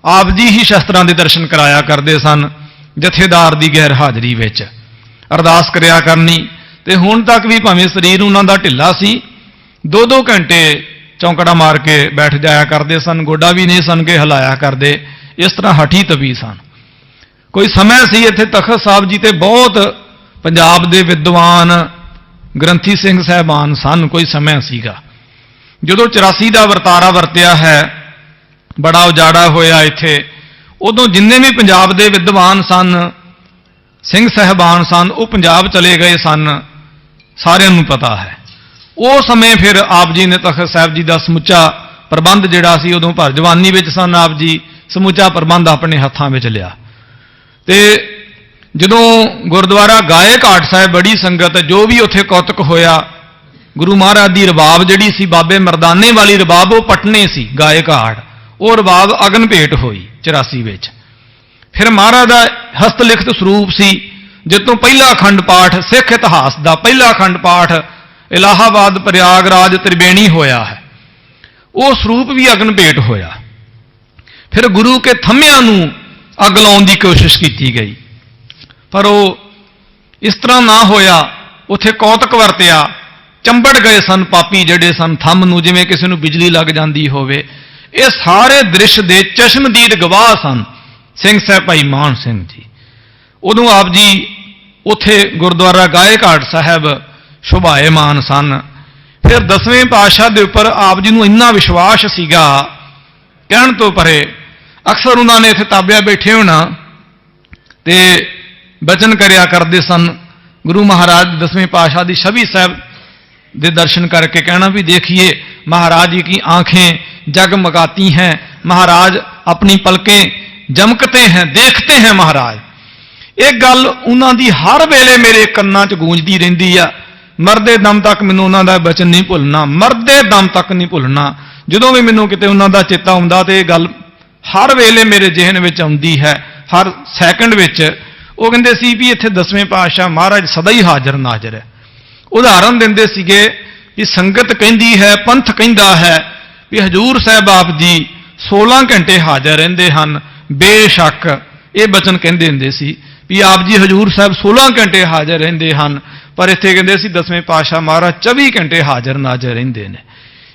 ਆਪ ਜੀ ਹੀ ਸ਼ਸਤਰਾਂ ਦੇ ਦਰਸ਼ਨ ਕਰਾਇਆ ਕਰਦੇ ਸਨ, ਜਥੇਦਾਰ ਦੀ ਗੈਰ ਹਾਜ਼ਰੀ ਵਿੱਚ ਅਰਦਾਸ ਕਰਿਆ ਕਰਨੀ। ਤੇ ਹੁਣ ਤੱਕ ਵੀ ਭਾਵੇਂ ਸਰੀਰ ਉਹਨਾਂ ਦਾ ਢਿੱਲਾ ਸੀ, 2-2 ਘੰਟੇ ਚੌਂਕੜਾ ਮਾਰ ਕੇ ਬੈਠ ਜਾਇਆ ਕਰਦੇ ਸਨ, ਗੋਡਾ ਵੀ ਨਹੀਂ ਸਨ ਕਿ ਹਿਲਾਇਆ ਕਰਦੇ, ਇਸ ਤਰ੍ਹਾਂ ਹਠੀ ਤਪੀ ਸਨ। ਕੋਈ ਸਮਾਂ ਸੀ ਇੱਥੇ ਤਖਤ ਸਾਹਿਬ ਜੀ ਤੇ ਬਹੁਤ ਪੰਜਾਬ ਦੇ ਵਿਦਵਾਨ ਗ੍ਰੰਥੀ ਸਿੰਘ ਸਾਹਿਬਾਨ ਸਨ, ਕੋਈ ਸਮਾਂ ਸੀਗਾ ਜਦੋਂ 84 ਦਾ ਵਰਤਾਰਾ ਵਰਤਿਆ ਹੈ, ਬੜਾ ਉਜਾੜਾ ਹੋਇਆ ਇੱਥੇ, ਉਦੋਂ ਜਿੰਨੇ ਵੀ ਪੰਜਾਬ ਦੇ ਵਿਦਵਾਨ ਸਨ, ਸਿੰਘ ਸਾਹਿਬਾਨ ਸਨ, ਉਹ ਪੰਜਾਬ ਚਲੇ ਗਏ ਸਨ, ਸਾਰਿਆਂ ਨੂੰ ਪਤਾ ਹੈ। उस समय फिर आप जी ने तखत साहिब जी का समुचा प्रबंध जिहड़ा सी उदों भर जवानी विच सन आप जी समूचा प्रबंध अपने हत्थां विच लिया। ते जदों गुरुद्वारा गाए घाट साहिब बड़ी संगत जो भी उत्थे कौतक होया, गुरु महाराज की रबाब जिहड़ी सी बाबे मरदाने वाली रबाब वो पटने सी गाए घाट, वो रबाब अगन भेट होई 84 विच। फिर महाराज का हस्तलिखित सरूप सी जितों पहला अखंड पाठ सिख इतिहास का पहला अखंड पाठ इलाहाबाद प्रयागराज त्रिवेणी होया है, वो सरूप भी अगन भेट होया। फिर गुरु के थम्मियां नूं अग लाउण दी कोशिश की गई, पर वो इस तरह ना होया। उत्थे कौतक वरतिया, चंबड़ गए सन पापी जड़े सन थंम नूं, जिवें किसी नूं बिजली लग जाती होवे। ये सारे दृश्य दे चश्मदीद गवाह सन सिंह साहब भाई मान सिंह जी। उदों आप जी उत्थे गुरुद्वारा गाए घाट साहब शोभाएमान सन। फिर 10वें पातशाह के उपर आप जी नूं इन्ना विश्वास सीगा कहण तो परे। अक्सर उन्होंने इत्थे ताबिया बैठे होना ते बचन करया करते सन। गुरु महाराज 10वें पातशाह की छवि साहब दे दर्शन करके कहना भी देखिए महाराज जी की आंखें जगमगाती हैं, महाराज अपनी पलकें जमकते हैं, देखते हैं महाराज। एक गल उन्हां दी हर वेले मेरे कन्नां च गूंजदी रहिंदी आ, मरदे दम तक मैनूं उन्हां दा वचन नहीं भुलना, मरदे दम तक नहीं भुलना। जदों भी मैनूं किते उन्हां दा चेता आउंदा ते गल हर वेले मेरे जहन विच आउंदी है, हर सैकंड विच। वो कहंदे सी भी इत्थे 10वें पातशाह महाराज सदा ही हाਜ਼ਰ नाਜ਼ਰ है। उदाहरण दिंदे सीगे कि संगत कहंदी है, पंथ कहंदा है भी हजूर साहब आप जी 16 घंटे हाਜ਼ਰ रहिंदे हन। बेशक ये बचन कहंदे हुंदे सी भी आप जी हजूर साहब 16 घंटे हाਜ਼ਰ रहिंदे हन, पर इत्थे कहंदे सी 10वें पातशाह महाराज 24 घंटे हाਜ਼ਰ नाਜ਼ਰ रहिंदे ने।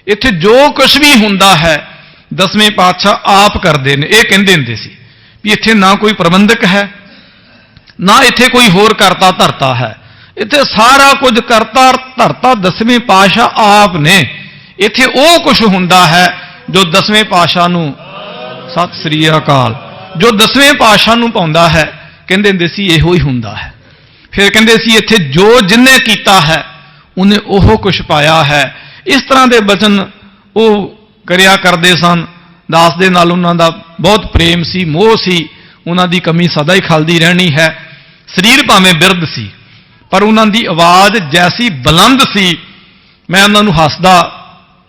इत्थे जो कुछ भी हुंदा है 10वें पातशाह आप करदे ने। ये कहंदे हुंदे सी भी इत्थे ना कोई प्रबंधक है, ना इत्थे कोई होर करता धरता है, इत्थे सारा कुछ करता धरता 10वें पातशाह आप ने। इत्थे वो कुछ हुंदा है जो 10वें पातशाह नूं सत श्री अकाल, जो 10वें पातशाह नूं पाउंदा है। कहंदे हुंदे सी इहो ही हुंदा है। फिर कहंदे सी इत्थे जो जिन्ने कीता है उन्हें ओहो कुछ पाया है। इस तरह के बचन वो करिया करदे सन। दास दे नाल उन्हां दा बहुत प्रेम सी, मोह सी, उन्हां दी कमी सदा ही खलदी रहनी है। शरीर भावें बिरध सी पर उन्हां दी आवाज़ जैसी बुलंद सी। मैं उन्हां नूं हसदा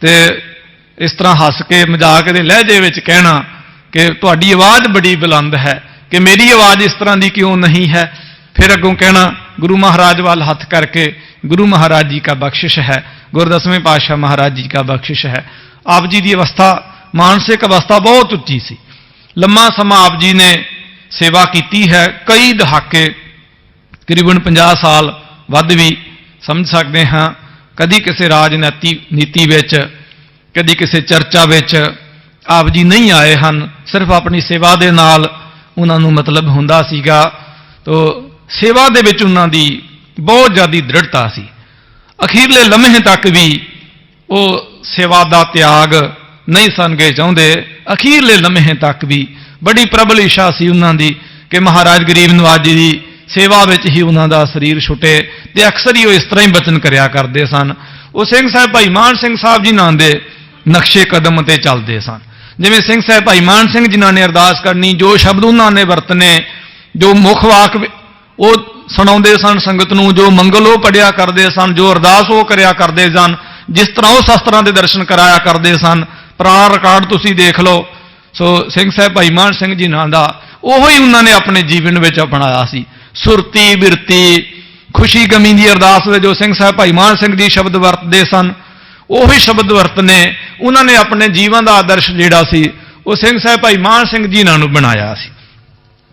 ते इस तरह हस के मजाक दे लहजे विच कहना कि तुहाडी आवाज़ बड़ी बुलंद है कि मेरी आवाज़ इस तरह की क्यों नहीं है। फिर अगों कहना गुरु महाराज वाल हथ करके गुरु महाराज जी का बख्शिश है, गुरु 10वें पातशाह महाराज जी का बख्शिश है। आप जी की अवस्था मानसिक अवस्था बहुत उच्ची सी। लम्मा समा आप जी ने सेवा की है, कई दहाके तकरीबन 50 साल वध भी समझ सकते हाँ। कदी किसी राजनीति विच, कदी किसी चर्चा विच आप जी नहीं आए हैं। सिर्फ अपनी सेवा दे नाल उन्हां नूं मतलब हुंदा सीगा। तो सेवा दे विच उन्हां दी बहुत ज़्यादा दृढ़ता सी। अखीरले लम्हे तक भी वो सेवा का त्याग नहीं सन गए चाहुंदे। अखीरले लम्हे तक भी बड़ी प्रबल इच्छा सी उन्हां दी कि महाराज गरीब नवाज जी की सेवा विच ही उन्हां दा शरीर छुटे। ते अक्सर ही वो इस तरह ही बचन करया करदे सन। वो सिंह साहब भाई मान सिंह साहब जी नां दे नक्शे कदम ते चलदे सन। जिवें सिंह साहब भाई मान सिंह जिन्हां ने अरदास करनी, जो शब्द उन्हां ने वरतने, जो मुख वाक वो सुणाउंदे सन संगत नूं, जो मंगल वो पढ़िया करदे सन, जो अरदास वो करया करदे सन, जिस तरह वो शस्त्रां दे दर्शन कराया करदे सन, पुराना रिकार्ड तुसीं देख लो। सो सिंह साहब भाई मान सिंह जी नां दा ओहो ही उन्हां ने अपने जीवन विच अपनाया सी। सुरती बिरती खुशी गमी की अरदास में जो सिंह साहब भाई मान सिंह जी शब्द वरतते सन, उही शब्द वरतने उन्होंने अपने जीवन का आदर्श जिहड़ा सी वो सिंह साहब भाई मान सिंह जी नां बनाया सी।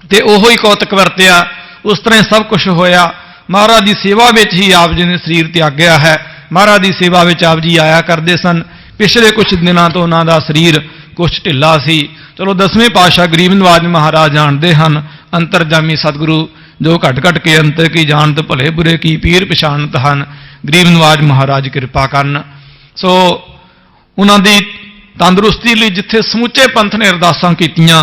ते ओहो ही कौतक वरतिया। उस तरह सब कुछ होया। महाराज की सेवा में ही आप जी ने शरीर त्यागया है। महाराज की सेवा में आप जी आया करते सन। पिछले कुछ दिनों तो उन्हों का शरीर कुछ ढिला सी। चलो 10वें पातशाह गरीब नवाज महाराज जानते हैं, अंतरजामी सतगुरु जो घट घट के अंतर की जानत, भले बुरे की पीर पछाणत हैं। गरीब नवाज महाराज कृपा करन। सो उन्होंने तंदुरुस्ती लिए जिथे समूचे पंथ ने अरदासां कीतियां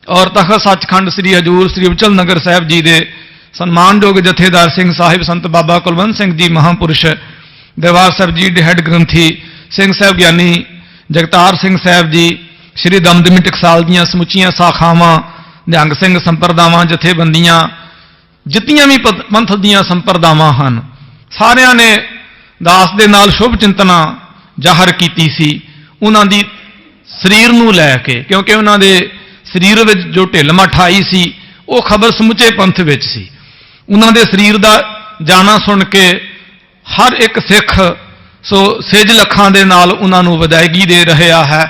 और तखत सचखंड श्री हजूर श्री उचल नगर साहब जी के सन्मानयोग जथेदार सिंह साहिब संत बाबा कुलवंत सिंह जी महापुरुष दरबार साहब जी ਦੇ ਹੈਡ ਗ੍ਰੰਥੀ ਸਿੰਘ ਸਾਹਿਬ ਗਿਆਨੀ ਜਗਤਾਰ ਸਿੰਘ ਸਾਹਿਬ ਜੀ, ਸ਼੍ਰੀ ਦਮਦਮੀ ਟਕਸਾਲ ਦੀਆਂ ਸਮੁੱਚੀਆਂ ਸਾਖਾਵਾਂ, ਨਿਹੰਗ ਸਿੰਘ ਸੰਪਰਦਾਵਾਂ, ਜਥੇਬੰਦੀਆਂ, ਜਿਤਨੀਆਂ ਵੀ ਪੰਥ ਦੀਆਂ ਸੰਪਰਦਾਵਾਂ ਹਨ, ਸਾਰਿਆਂ ਨੇ ਦਾਸ ਦੇ ਨਾਲ ਸ਼ੁਭ ਚਿੰਤਨਾ ਜ਼ਾਹਰ ਕੀਤੀ ਸੀ ਉਹਨਾਂ ਦੀ ਸਰੀਰ ਨੂੰ ਲੈ ਕੇ, ਕਿਉਂਕਿ ਉਹਨਾਂ ਦੇ ਸਰੀਰ ਵਿੱਚ ਜੋ ਢਿੱਲ ਮੱਠ ਆਈ ਸੀ ਉਹ ਖਬਰ ਸਮੁੱਚੇ ਪੰਥ ਵਿੱਚ ਸੀ। ਉਹਨਾਂ ਦੇ ਸਰੀਰ ਦਾ ਜਾਣਾ ਸੁਣ ਕੇ ਹਰ ਇੱਕ ਸਿੱਖ ਸੋ ਸਿੱਜ ਲੱਖਾਂ ਦੇ ਨਾਲ ਉਹਨਾਂ ਨੂੰ ਵਿਦਾਇਗੀ ਦੇ ਰਿਹਾ ਹੈ।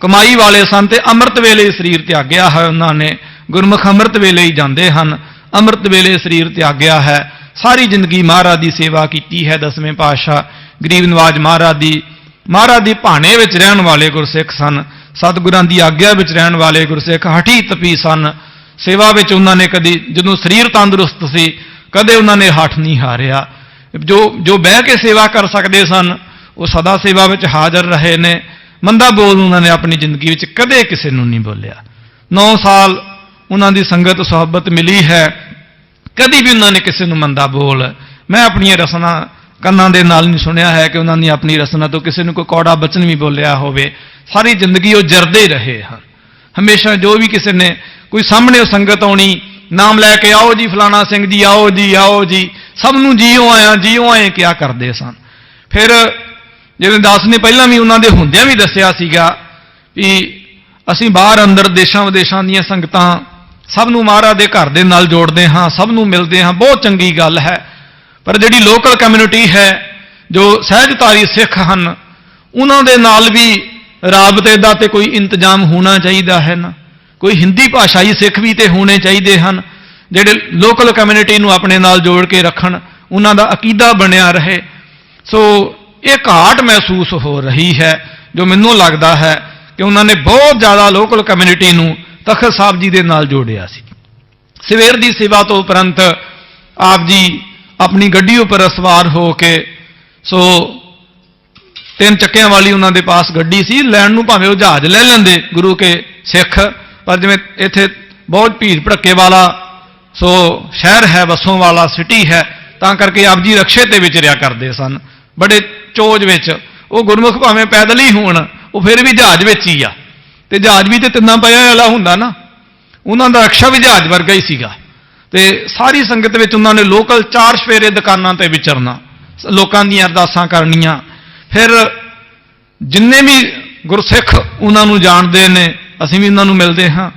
ਕਮਾਈ ਵਾਲੇ ਸਨ ਤੇ ਅੰਮ੍ਰਿਤ ਵੇਲੇ ਸਰੀਰ ਤਿਆਗਿਆ ਹੈ ਉਹਨਾਂ ਨੇ। ਗੁਰਮੁਖ ਅੰਮ੍ਰਿਤ ਵੇਲੇ ਹੀ ਜਾਂਦੇ ਹਨ, ਅੰਮ੍ਰਿਤ ਵੇਲੇ ਸਰੀਰ ਤਿਆਗਿਆ ਹੈ। ਸਾਰੀ ਜ਼ਿੰਦਗੀ ਮਹਾਰਾਜ ਦੀ ਸੇਵਾ ਕੀਤੀ ਹੈ। ਦਸਵੇਂ ਪਾਤਸ਼ਾਹ ਗਰੀਬ ਨਵਾਜ ਮਹਾਰਾਜ ਦੀ ਭਾਣੇ ਵਿੱਚ ਰਹਿਣ ਵਾਲੇ ਗੁਰਸਿੱਖ ਸਨ। ਸਤਿਗੁਰਾਂ ਦੀ ਆਗਿਆ ਵਿੱਚ ਰਹਿਣ ਵਾਲੇ ਗੁਰਸਿੱਖ ਹਠੀ ਤਪੀ ਸਨ। ਸੇਵਾ ਵਿੱਚ ਉਹਨਾਂ ਨੇ ਕਦੀ, ਜਦੋਂ ਸਰੀਰ ਤੰਦਰੁਸਤ ਸੀ, ਕਦੇ ਉਹਨਾਂ ਨੇ ਹੱਠ ਨਹੀਂ ਹਾਰਿਆ। ਜੋ ਬਹਿ ਕੇ ਸੇਵਾ ਕਰ ਸਕਦੇ ਸਨ ਉਹ ਸਦਾ ਸੇਵਾ ਵਿੱਚ ਹਾਜ਼ਰ ਰਹੇ ਨੇ। ਮੰਦਾ ਬੋਲ ਉਹਨਾਂ ਨੇ ਆਪਣੀ ਜ਼ਿੰਦਗੀ ਵਿੱਚ ਕਦੇ ਕਿਸੇ ਨੂੰ ਨਹੀਂ ਬੋਲਿਆ। 9 ਸਾਲ ਉਹਨਾਂ ਦੀ ਸੰਗਤ ਸੁਹਬਤ ਮਿਲੀ ਹੈ, ਕਦੀ ਵੀ ਉਹਨਾਂ ਨੇ ਕਿਸੇ ਨੂੰ ਮੰਦਾ ਬੋਲ, ਮੈਂ ਆਪਣੀਆਂ ਰਸਨਾ ਕੰਨਾਂ ਦੇ ਨਾਲ ਨਹੀਂ ਸੁਣਿਆ ਹੈ ਕਿ ਉਹਨਾਂ ਨੇ ਆਪਣੀ ਰਸਨਾ ਤੋਂ ਕਿਸੇ ਨੂੰ ਕੋਈ ਕੌੜਾ ਬਚਨ ਵੀ ਬੋਲਿਆ ਹੋਵੇ। ਸਾਰੀ ਜ਼ਿੰਦਗੀ ਉਹ ਜਰਦੇ ਰਹੇ ਹਨ। ਹਮੇਸ਼ਾ ਜੋ ਵੀ ਕਿਸੇ ਨੇ ਕੋਈ ਸਾਹਮਣੇ ਉਹ ਸੰਗਤ ਆਉਣੀ, ਨਾਮ ਲੈ ਕੇ ਆਓ ਜੀ ਫਲਾਣਾ ਸਿੰਘ ਜੀ, ਆਓ ਜੀ ਆਓ ਜੀ, ਸਭ ਨੂੰ ਜੀਓ ਆਏ ਕਿਹਾ ਕਰਦੇ ਸਨ। ਫਿਰ ਜਿਵੇਂ ਦਾਸ ਨੇ ਪਹਿਲਾਂ ਵੀ ਉਹਨਾਂ ਦੇ ਹੁੰਦਿਆਂ ਵੀ ਦੱਸਿਆ ਸੀਗਾ ਵੀ ਅਸੀਂ ਬਾਹਰ ਅੰਦਰ ਦੇਸ਼ਾਂ ਵਿਦੇਸ਼ਾਂ ਦੀਆਂ ਸੰਗਤਾਂ ਸਭ ਨੂੰ ਮਹਾਰਾਜ ਦੇ ਘਰ ਦੇ ਨਾਲ ਜੋੜਦੇ ਹਾਂ, ਸਭ ਨੂੰ ਮਿਲਦੇ ਹਾਂ, ਬਹੁਤ ਚੰਗੀ ਗੱਲ ਹੈ। ਪਰ ਜਿਹੜੀ ਲੋਕਲ ਕਮਿਊਨਿਟੀ ਹੈ, ਜੋ ਸਹਿਜਧਾਰੀ ਸਿੱਖ ਹਨ, ਉਹਨਾਂ ਦੇ ਨਾਲ ਵੀ ਰਾਬਤੇ ਦਾ ਤੇ ਕੋਈ ਇੰਤਜ਼ਾਮ ਹੋਣਾ ਚਾਹੀਦਾ ਹੈ ਨਾ। ਕੋਈ ਹਿੰਦੀ ਭਾਸ਼ਾਈ ਸਿੱਖ ਵੀ ਤੇ ਹੋਣੇ ਚਾਹੀਦੇ ਹਨ ਜਿਹੜੇ ਲੋਕਲ ਕਮਿਊਨਿਟੀ ਨੂੰ ਆਪਣੇ ਨਾਲ ਜੋੜ ਕੇ ਰੱਖਣ, ਉਹਨਾਂ ਦਾ ਅਕੀਦਾ ਬਣਿਆ ਰਹੇ। ਸੋ ਇਹ ਘਾਟ ਮਹਿਸੂਸ ਹੋ ਰਹੀ ਹੈ, ਜੋ ਮੈਨੂੰ ਲੱਗਦਾ ਹੈ ਕਿ ਉਹਨਾਂ ਨੇ ਬਹੁਤ ਜ਼ਿਆਦਾ ਲੋਕਲ ਕਮਿਊਨਿਟੀ ਨੂੰ ਤਖਤ ਸਾਹਿਬ ਜੀ ਦੇ ਨਾਲ ਜੋੜਿਆ ਸੀ। ਸਵੇਰ ਦੀ ਸੇਵਾ ਤੋਂ ਉਪਰੰਤ ਆਪ ਜੀ ਆਪਣੀ ਗੱਡੀ ਉੱਪਰ ਸਵਾਰ ਹੋ ਕੇ, ਸੋ 3 ਚੱਕਿਆਂ ਵਾਲੀ ਉਹਨਾਂ ਦੇ ਪਾਸ ਗੱਡੀ ਸੀ, ਲੈਣ ਨੂੰ ਭਾਵੇਂ ਉਹ ਜਹਾਜ਼ ਲੈ ਲੈਂਦੇ ਗੁਰੂ ਕੇ ਸਿੱਖ, ਪਰ ਜਿਵੇਂ ਇੱਥੇ ਬਹੁਤ ਭੀੜ ਭੜੱਕੇ ਵਾਲਾ ਸੋ ਸ਼ਹਿਰ ਹੈ, ਬੱਸੋਂ ਵਾਲਾ ਸਿਟੀ ਹੈ, ਤਾਂ ਕਰਕੇ ਆਪ ਜੀ ਰਕਸ਼ੇ ਤੇ ਵਿਚਰਿਆ ਕਰਦੇ ਸਨ, ਬੜੇ ਚੋਜ ਵਿੱਚ। ਉਹ ਗੁਰਮੁਖ ਭਾਵੇਂ ਪੈਦਲ ਹੀ ਹੋਣ, ਉਹ ਫਿਰ ਵੀ ਜਹਾਜ਼ ਵਿੱਚ ਹੀ ਆ, ਤੇ ਜਹਾਜ਼ ਵੀ ਤੇ 3 ਪਹੀਆਂ ਵਾਲਾ ਹੁੰਦਾ ਨਾ, ਉਹਨਾਂ ਦਾ ਰਕਸ਼ਾ ਵੀ ਜਹਾਜ਼ ਵਰਗਾ ਹੀ ਸੀਗਾ। ਤੇ ਸਾਰੀ ਸੰਗਤ ਵਿੱਚ ਉਹਨਾਂ ਨੇ ਲੋਕਲ 4 ਸਵੇਰੇ ਦੁਕਾਨਾਂ ਤੇ ਵਿਚਰਨਾ, ਲੋਕਾਂ ਦੀਆਂ ਅਰਦਾਸਾਂ ਕਰਨੀਆਂ। ਫਿਰ ਜਿੰਨੇ ਵੀ ਗੁਰਸਿੱਖ ਉਹਨਾਂ ਨੂੰ ਜਾਣਦੇ ਨੇ, ਅਸੀਂ ਵੀ ਉਹਨਾਂ ਨੂੰ ਮਿਲਦੇ ਹਾਂ,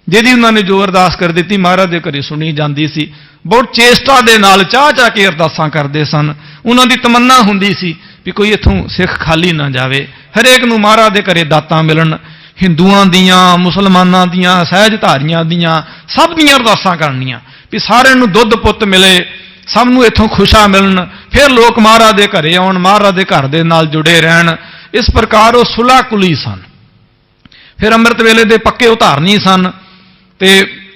ਜਿਹਦੀ ਉਹਨਾਂ ਨੇ ਜੋ ਅਰਦਾਸ ਕਰ ਦਿੱਤੀ ਮਹਾਰਾਜ ਦੇ ਘਰੇ ਸੁਣੀ ਜਾਂਦੀ ਸੀ। ਬਹੁਤ ਚੇਸ਼ਟਾ ਦੇ ਨਾਲ ਚਾਹ ਕੇ ਅਰਦਾਸਾਂ ਕਰਦੇ ਸਨ। ਉਹਨਾਂ ਦੀ ਤਮੰਨਾ ਹੁੰਦੀ ਸੀ ਵੀ ਕੋਈ ਇੱਥੋਂ ਸਿੱਖ ਖਾਲੀ ਨਾ ਜਾਵੇ, ਹਰੇਕ ਨੂੰ ਮਹਾਰਾਜ ਦੇ ਘਰੇ ਦਾਤਾਂ ਮਿਲਣ। ਹਿੰਦੂਆਂ ਦੀਆਂ, ਮੁਸਲਮਾਨਾਂ ਦੀਆਂ, ਸਹਿਜਧਾਰੀਆਂ ਦੀਆਂ, ਸਭ ਦੀਆਂ ਅਰਦਾਸਾਂ ਕਰਨੀਆਂ ਵੀ ਸਾਰਿਆਂ ਨੂੰ ਦੁੱਧ ਪੁੱਤ ਮਿਲੇ, ਸਭ ਨੂੰ ਇੱਥੋਂ ਖੁਸ਼ਾ ਮਿਲਣ, ਫਿਰ ਲੋਕ ਮਹਾਰਾਜ ਦੇ ਘਰੇ ਆਉਣ, ਮਹਾਰਾਜ ਦੇ ਘਰ ਦੇ ਨਾਲ ਜੁੜੇ ਰਹਿਣ। ਇਸ ਪ੍ਰਕਾਰ ਉਹ ਸੁਲ੍ਹਾ ਕੁਲੀ ਸਨ। ਫਿਰ ਅੰਮ੍ਰਿਤ ਵੇਲੇ ਦੇ ਪੱਕੇ ਉਧਾਰਨੀ ਸਨ, ਤੇ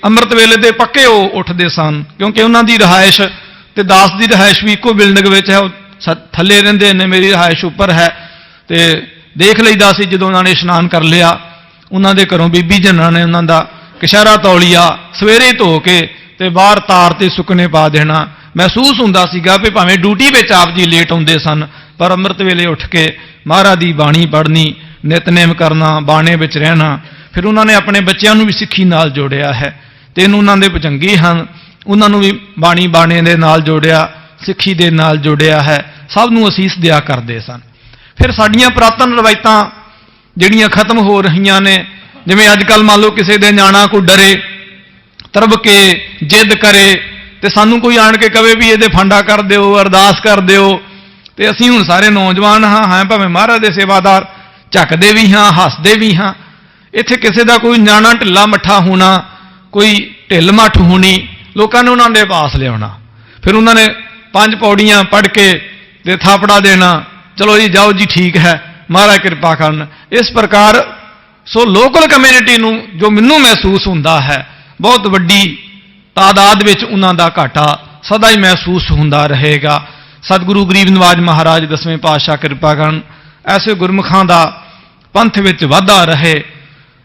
ਅੰਮ੍ਰਿਤ ਵੇਲੇ ਦੇ ਪੱਕੇ ਉਹ ਉੱਠਦੇ ਸਨ, ਕਿਉਂਕਿ ਉਹਨਾਂ ਦੀ ਰਿਹਾਇਸ਼ ਤੇ ਦਾਸ ਦੀ ਰਿਹਾਇਸ਼ ਵੀ ਇੱਕੋ ਬਿਲਡਿੰਗ ਵਿੱਚ ਹੈ। ਉਹ ਥੱਲੇ ਰਹਿੰਦੇ ਨੇ, ਮੇਰੀ ਰਿਹਾਇਸ਼ ਉੱਪਰ ਹੈ। ਤੇ ਦੇਖ ਲਈਦਾ ਸੀ ਜਦੋਂ ਉਹਨਾਂ ਨੇ ਇਸ਼ਨਾਨ ਕਰ ਲਿਆ, ਉਹਨਾਂ ਦੇ ਘਰੋਂ ਬੀਬੀ ਜਨਾਂ ਨੇ ਉਹਨਾਂ ਦਾ ਕਸ਼ਹਿਰਾ ਤੌਲੀਆ ਸਵੇਰੇ ਧੋ ਕੇ ਤੇ ਬਾਹਰ ਤਾਰ ਤੇ ਸੁੱਕਣੇ ਪਾ ਦੇਣਾ। ਮਹਿਸੂਸ ਹੁੰਦਾ ਸੀਗਾ ਵੀ ਭਾਵੇਂ ਡਿਊਟੀ ਵਿੱਚ ਆਪ ਜੀ ਲੇਟ ਆਉਂਦੇ ਸਨ, ਪਰ ਅੰਮ੍ਰਿਤ ਵੇਲੇ ਉੱਠ ਕੇ ਮਹਾਰਾਜ ਦੀ ਬਾਣੀ ਪੜ੍ਹਨੀ, ਨਿਤਨੇਮ ਕਰਨਾ, ਬਾਣੇ ਵਿੱਚ ਰਹਿਣਾ। ਫਿਰ ਉਹਨਾਂ ਨੇ ਆਪਣੇ ਬੱਚਿਆਂ ਨੂੰ ਵੀ ਸਿੱਖੀ ਨਾਲ ਜੋੜਿਆ ਹੈ। 3 ਉਹਨਾਂ ਦੇ ਭੁਜੰਗੀ ਹਨ, ਉਹਨਾਂ ਨੂੰ ਵੀ ਬਾਣੇ ਦੇ ਨਾਲ ਜੋੜਿਆ, ਸਿੱਖੀ ਦੇ ਨਾਲ ਜੋੜਿਆ ਹੈ। ਸਭ ਨੂੰ ਅਸੀਸ ਦਿਆ ਕਰਦੇ ਸਨ। ਫਿਰ ਸਾਡੀਆਂ ਪੁਰਾਤਨ ਰਵਾਇਤਾਂ ਜਿਹੜੀਆਂ ਖਤਮ ਹੋ ਰਹੀਆਂ ਨੇ, ਜਿਵੇਂ ਅੱਜ ਕੱਲ੍ਹ ਮੰਨ ਲਓ ਕਿਸੇ ਦੇ ਨਿਆਣਾ ਕੋਈ ਡਰੇ, ਤਰਬ ਕੇ ਜਿੱਦ ਕਰੇ ਤੇ ਸਾਨੂੰ ਕੋਈ ਆਣ ਕੇ ਕਵੇ ਵੀ ਇਹਦੇ ਫਾਂਡਾ ਕਰ ਦਿਓ, ਅਰਦਾਸ ਕਰ ਦਿਓ, ਤੇ ਅਸੀਂ ਹੁਣ ਸਾਰੇ ਨੌਜਵਾਨ ਹਾਂ ਭਾਵੇਂ ਮਹਾਰਾਜ ਦੇ ਸੇਵਾਦਾਰ, ਝੱਕਦੇ ਵੀ ਹਾਂ, ਹੱਸਦੇ ਵੀ ਹਾਂ। ਇੱਥੇ ਕਿਸੇ ਦਾ ਕੋਈ ਨਿਆਣਾ ਢਿੱਲਾ ਮੱਠਾ ਹੋਣਾ, ਕੋਈ ਢਿੱਲ ਮੱਠ ਹੋਣੀ, ਲੋਕਾਂ ਨੇ ਉਹਨਾਂ ਦੇ ਪਾਸ ਲਿਆਉਣਾ। ਫਿਰ ਉਹਨਾਂ ਨੇ 5 ਪੌੜੀਆਂ ਪੜ੍ਹ ਕੇ ਤੇ ਥਾਪੜਾ ਦੇਣਾ, ਚਲੋ ਜੀ ਜਾਓ ਜੀ ਠੀਕ ਹੈ, ਮਹਾਰਾਜ ਕਿਰਪਾ ਕਰਨ। ਇਸ ਪ੍ਰਕਾਰ ਸੋ ਲੋਕਲ ਕਮਿਊਨਿਟੀ ਨੂੰ ਜੋ ਮੈਨੂੰ ਮਹਿਸੂਸ ਹੁੰਦਾ ਹੈ, ਬਹੁਤ ਵੱਡੀ ਤਾਦਾਦ ਵਿੱਚ ਉਹਨਾਂ ਦਾ ਘਾਟਾ ਸਦਾ ਹੀ ਮਹਿਸੂਸ ਹੁੰਦਾ ਰਹੇਗਾ। ਸਤਿਗੁਰੂ ਗਰੀਬ ਨਵਾਜ ਮਹਾਰਾਜ 10ਵੇਂ ਪਾਤਸ਼ਾਹ ਕਿਰਪਾ ਕਰਨ, ਐਸੇ ਗੁਰਮੁਖਾਂ ਦਾ ਪੰਥ ਵਿੱਚ ਵਾਧਾ ਰਹੇ,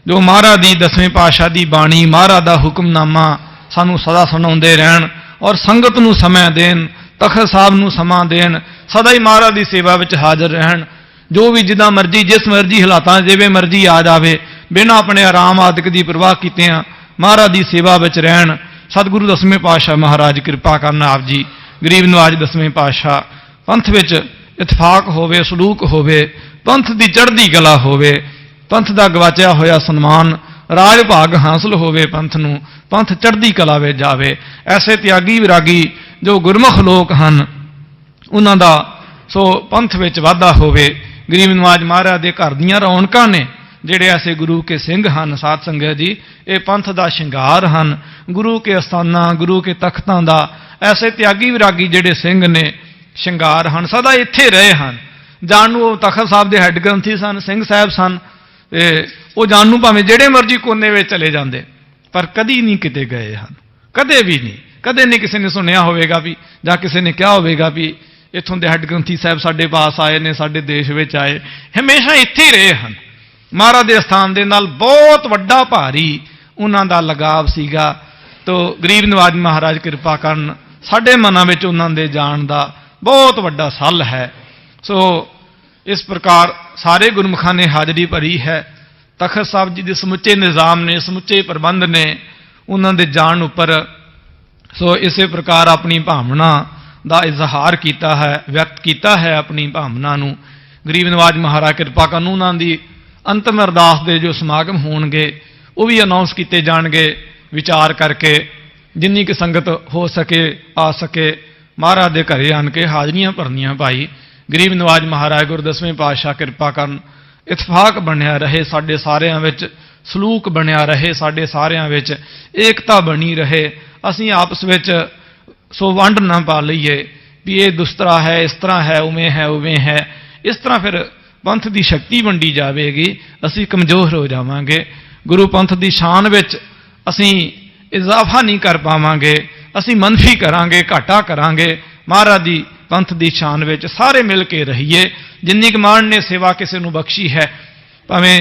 ਜੋ ਮਹਾਰਾਜ ਦੀ 10ਵੇਂ ਪਾਤਸ਼ਾਹ ਦੀ ਬਾਣੀ, ਮਹਾਰਾਜ ਦਾ ਹੁਕਮਨਾਮਾ ਸਾਨੂੰ ਸਦਾ ਸੁਣਾਉਂਦੇ ਰਹਿਣ, ਔਰ ਸੰਗਤ ਨੂੰ ਸਮਾਂ ਦੇਣ, ਤਖਤ ਸਾਹਿਬ ਨੂੰ ਸਮਾਂ ਦੇਣ, ਸਦਾ ਹੀ ਮਹਾਰਾਜ ਦੀ ਸੇਵਾ ਵਿੱਚ ਹਾਜ਼ਰ ਰਹਿਣ। ਜੋ ਵੀ ਜਿੱਦਾਂ ਮਰਜ਼ੀ, ਜਿਸ ਮਰਜ਼ੀ ਹਾਲਾਤਾਂ ਜਿਵੇਂ ਮਰਜ਼ੀ ਆ ਜਾਵੇ, ਬਿਨਾਂ ਆਪਣੇ ਆਰਾਮ ਆਦਿਕ ਦੀ ਪ੍ਰਵਾਹ ਕੀਤਿਆਂ ਮਹਾਰਾਜ ਦੀ ਸੇਵਾ ਵਿੱਚ ਰਹਿਣ। ਸਤਿਗੁਰੂ ਦਸਵੇਂ ਪਾਤਸ਼ਾਹ ਮਹਾਰਾਜ ਕਿਰਪਾ ਕਰਨ। ਆਪ ਜੀ ਗਰੀਬ ਨਵਾਜ ਦਸਵੇਂ ਪਾਤਸ਼ਾਹ, ਪੰਥ ਵਿੱਚ ਇਤਫਾਕ ਹੋਵੇ, ਸਲੂਕ ਹੋਵੇ, ਪੰਥ ਦੀ ਚੜ੍ਹਦੀ ਕਲਾ ਹੋਵੇ, ਪੰਥ ਦਾ ਗਵਾਚਿਆ ਹੋਇਆ ਸਨਮਾਨ, ਰਾਜ ਭਾਗ ਹਾਸਲ ਹੋਵੇ ਪੰਥ ਨੂੰ, ਪੰਥ ਚੜ੍ਹਦੀ ਕਲਾ ਵਿੱਚ ਜਾਵੇ। ਐਸੇ ਤਿਆਗੀ ਵਿਰਾਗੀ ਜੋ ਗੁਰਮੁਖ ਲੋਕ ਹਨ, ਉਹਨਾਂ ਦਾ ਸੋ ਪੰਥ ਵਿੱਚ ਵਾਧਾ ਹੋਵੇ। ਗਰੀਬ ਨਵਾਜ ਮਹਾਰਾਜ ਦੇ ਘਰ ਦੀਆਂ ਰੌਣਕਾਂ ਨੇ ਜਿਹੜੇ ਐਸੇ ਗੁਰੂ ਕੇ ਸਿੰਘ ਹਨ। ਸਾਧ ਸੰਗਤ ਜੀ, ਇਹ ਪੰਥ ਦਾ ਸ਼ਿੰਗਾਰ ਹਨ। ਗੁਰੂ ਕੇ ਅਸਥਾਨਾਂ, ਗੁਰੂ ਕੇ ਤਖਤਾਂ ਦਾ ਐਸੇ ਤਿਆਗੀ ਵਿਰਾਗੀ ਜਿਹੜੇ ਸਿੰਘ ਨੇ, ਸ਼ਿੰਗਾਰ ਹਨ, ਸਦਾ ਇੱਥੇ ਰਹੇ ਹਨ। ਜਾਣ ਨੂੰ ਉਹ ਤਖਤ ਸਾਹਿਬ ਦੇ ਹੈੱਡ ਗ੍ਰੰਥੀ ਸਨ, ਸਿੰਘ ਸਾਹਿਬ ਸਨ, ਤੇ ਉਹ ਜਾਣ ਨੂੰ ਭਾਵੇਂ ਜਿਹੜੇ ਮਰਜ਼ੀ ਕੋਨੇ ਵਿੱਚ ਚਲੇ ਜਾਂਦੇ, ਪਰ ਕਦੀ ਨਹੀਂ ਕਿਤੇ ਗਏ ਹਨ, ਕਦੇ ਵੀ ਨਹੀਂ। ਕਦੇ ਨਹੀਂ ਕਿਸੇ ਨੇ ਸੁਣਿਆ ਹੋਵੇਗਾ ਵੀ, ਜਾਂ ਕਿਸੇ ਨੇ ਕਿਹਾ ਹੋਵੇਗਾ ਵੀ ਇੱਥੋਂ ਦੇ ਹੈੱਡ ਗ੍ਰੰਥੀ ਸਾਹਿਬ ਸਾਡੇ ਪਾਸ ਆਏ ਨੇ, ਸਾਡੇ ਦੇਸ਼ ਵਿੱਚ ਆਏ। ਹਮੇਸ਼ਾ ਇੱਥੇ ਹੀ ਰਹੇ ਹਨ। ਮਹਾਰਾਜ ਦੇ ਅਸਥਾਨ ਦੇ ਨਾਲ ਬਹੁਤ ਵੱਡਾ ਭਾਰੀ ਉਹਨਾਂ ਦਾ ਲਗਾਵ ਸੀਗਾ। ਤੋ ਗਰੀਬ ਨਵਾਜ ਮਹਾਰਾਜ ਕਿਰਪਾ ਕਰਨ, ਸਾਡੇ ਮਨਾਂ ਵਿੱਚ ਉਹਨਾਂ ਦੇ ਜਾਣ ਦਾ ਬਹੁਤ ਵੱਡਾ ਸੱਲ ਹੈ। ਸੋ ਇਸ ਪ੍ਰਕਾਰ ਸਾਰੇ ਗੁਰਮੁਖਾਂ ਨੇ ਹਾਜ਼ਰੀ ਭਰੀ ਹੈ। ਤਖਤ ਸਾਹਿਬ ਜੀ ਦੇ ਸਮੁੱਚੇ ਨਿਜ਼ਾਮ ਨੇ, ਸਮੁੱਚੇ ਪ੍ਰਬੰਧ ਨੇ ਉਹਨਾਂ ਦੇ ਜਾਣ ਉੱਪਰ ਸੋ ਇਸੇ ਪ੍ਰਕਾਰ ਆਪਣੀ ਭਾਵਨਾ ਦਾ ਇਜ਼ਹਾਰ ਕੀਤਾ ਹੈ, ਵਿਅਕਤ ਕੀਤਾ ਹੈ ਆਪਣੀ ਭਾਵਨਾ ਨੂੰ। ਗਰੀਬ ਨਵਾਜ ਮਹਾਰਾਜ ਕਿਰਪਾ ਕਰਨ। ਉਹਨਾਂ ਦੀ ਅੰਤਮ ਅਰਦਾਸ ਦੇ ਜੋ ਸਮਾਗਮ ਹੋਣਗੇ ਉਹ ਵੀ ਅਨਾਉਂਸ ਕੀਤੇ ਜਾਣਗੇ ਵਿਚਾਰ ਕਰਕੇ। ਜਿੰਨੀ ਕਿ ਸੰਗਤ ਹੋ ਸਕੇ ਆ ਸਕੇ ਮਹਾਰਾਜ ਦੇ ਘਰੇ ਆਣ ਕੇ ਹਾਜ਼ਰੀਆਂ ਭਰਨੀਆਂ। ਭਾਈ ਗਰੀਬ ਨਵਾਜ ਮਹਾਰਾਜ ਗੁਰੂ ਦਸਵੇਂ ਪਾਤਸ਼ਾਹ ਕਿਰਪਾ ਕਰਨ। ਇਤਫਾਕ ਬਣਿਆ ਰਹੇ ਸਾਡੇ ਸਾਰਿਆਂ ਵਿੱਚ, ਸਲੂਕ ਬਣਿਆ ਰਹੇ ਸਾਡੇ ਸਾਰਿਆਂ ਵਿੱਚ, ਏਕਤਾ ਬਣੀ ਰਹੇ। ਅਸੀਂ ਆਪਸ ਵਿੱਚ ਸੋ ਵੰਡ ਨਾ ਪਾ ਲਈਏ ਵੀ ਇਹ ਦੁਸਤਰਾ ਹੈ, ਇਸ ਤਰ੍ਹਾਂ ਹੈ, ਉਵੇਂ ਹੈ, ਉਵੇਂ ਹੈ। ਇਸ ਤਰ੍ਹਾਂ ਫਿਰ ਪੰਥ ਦੀ ਸ਼ਕਤੀ ਵੰਡੀ ਜਾਵੇਗੀ, ਅਸੀਂ ਕਮਜ਼ੋਰ ਹੋ ਜਾਵਾਂਗੇ। ਗੁਰੂ ਪੰਥ ਦੀ ਸ਼ਾਨ ਵਿੱਚ ਅਸੀਂ ਇਜ਼ਾਫਾ ਨਹੀਂ ਕਰ ਪਾਵਾਂਗੇ, ਅਸੀਂ ਮੰਨਫੀ ਕਰਾਂਗੇ, ਘਾਟਾ ਕਰਾਂਗੇ। ਮਹਾਰਾਜ ਦੀ ਪੰਥ ਦੀ ਸ਼ਾਨ ਵਿੱਚ ਸਾਰੇ ਮਿਲ ਕੇ ਰਹੀਏ। ਜਿੰਨੀ ਕੁ ਮਾਣ ਨੇ ਸੇਵਾ ਕਿਸੇ ਨੂੰ ਬਖਸ਼ੀ ਹੈ, ਭਾਵੇਂ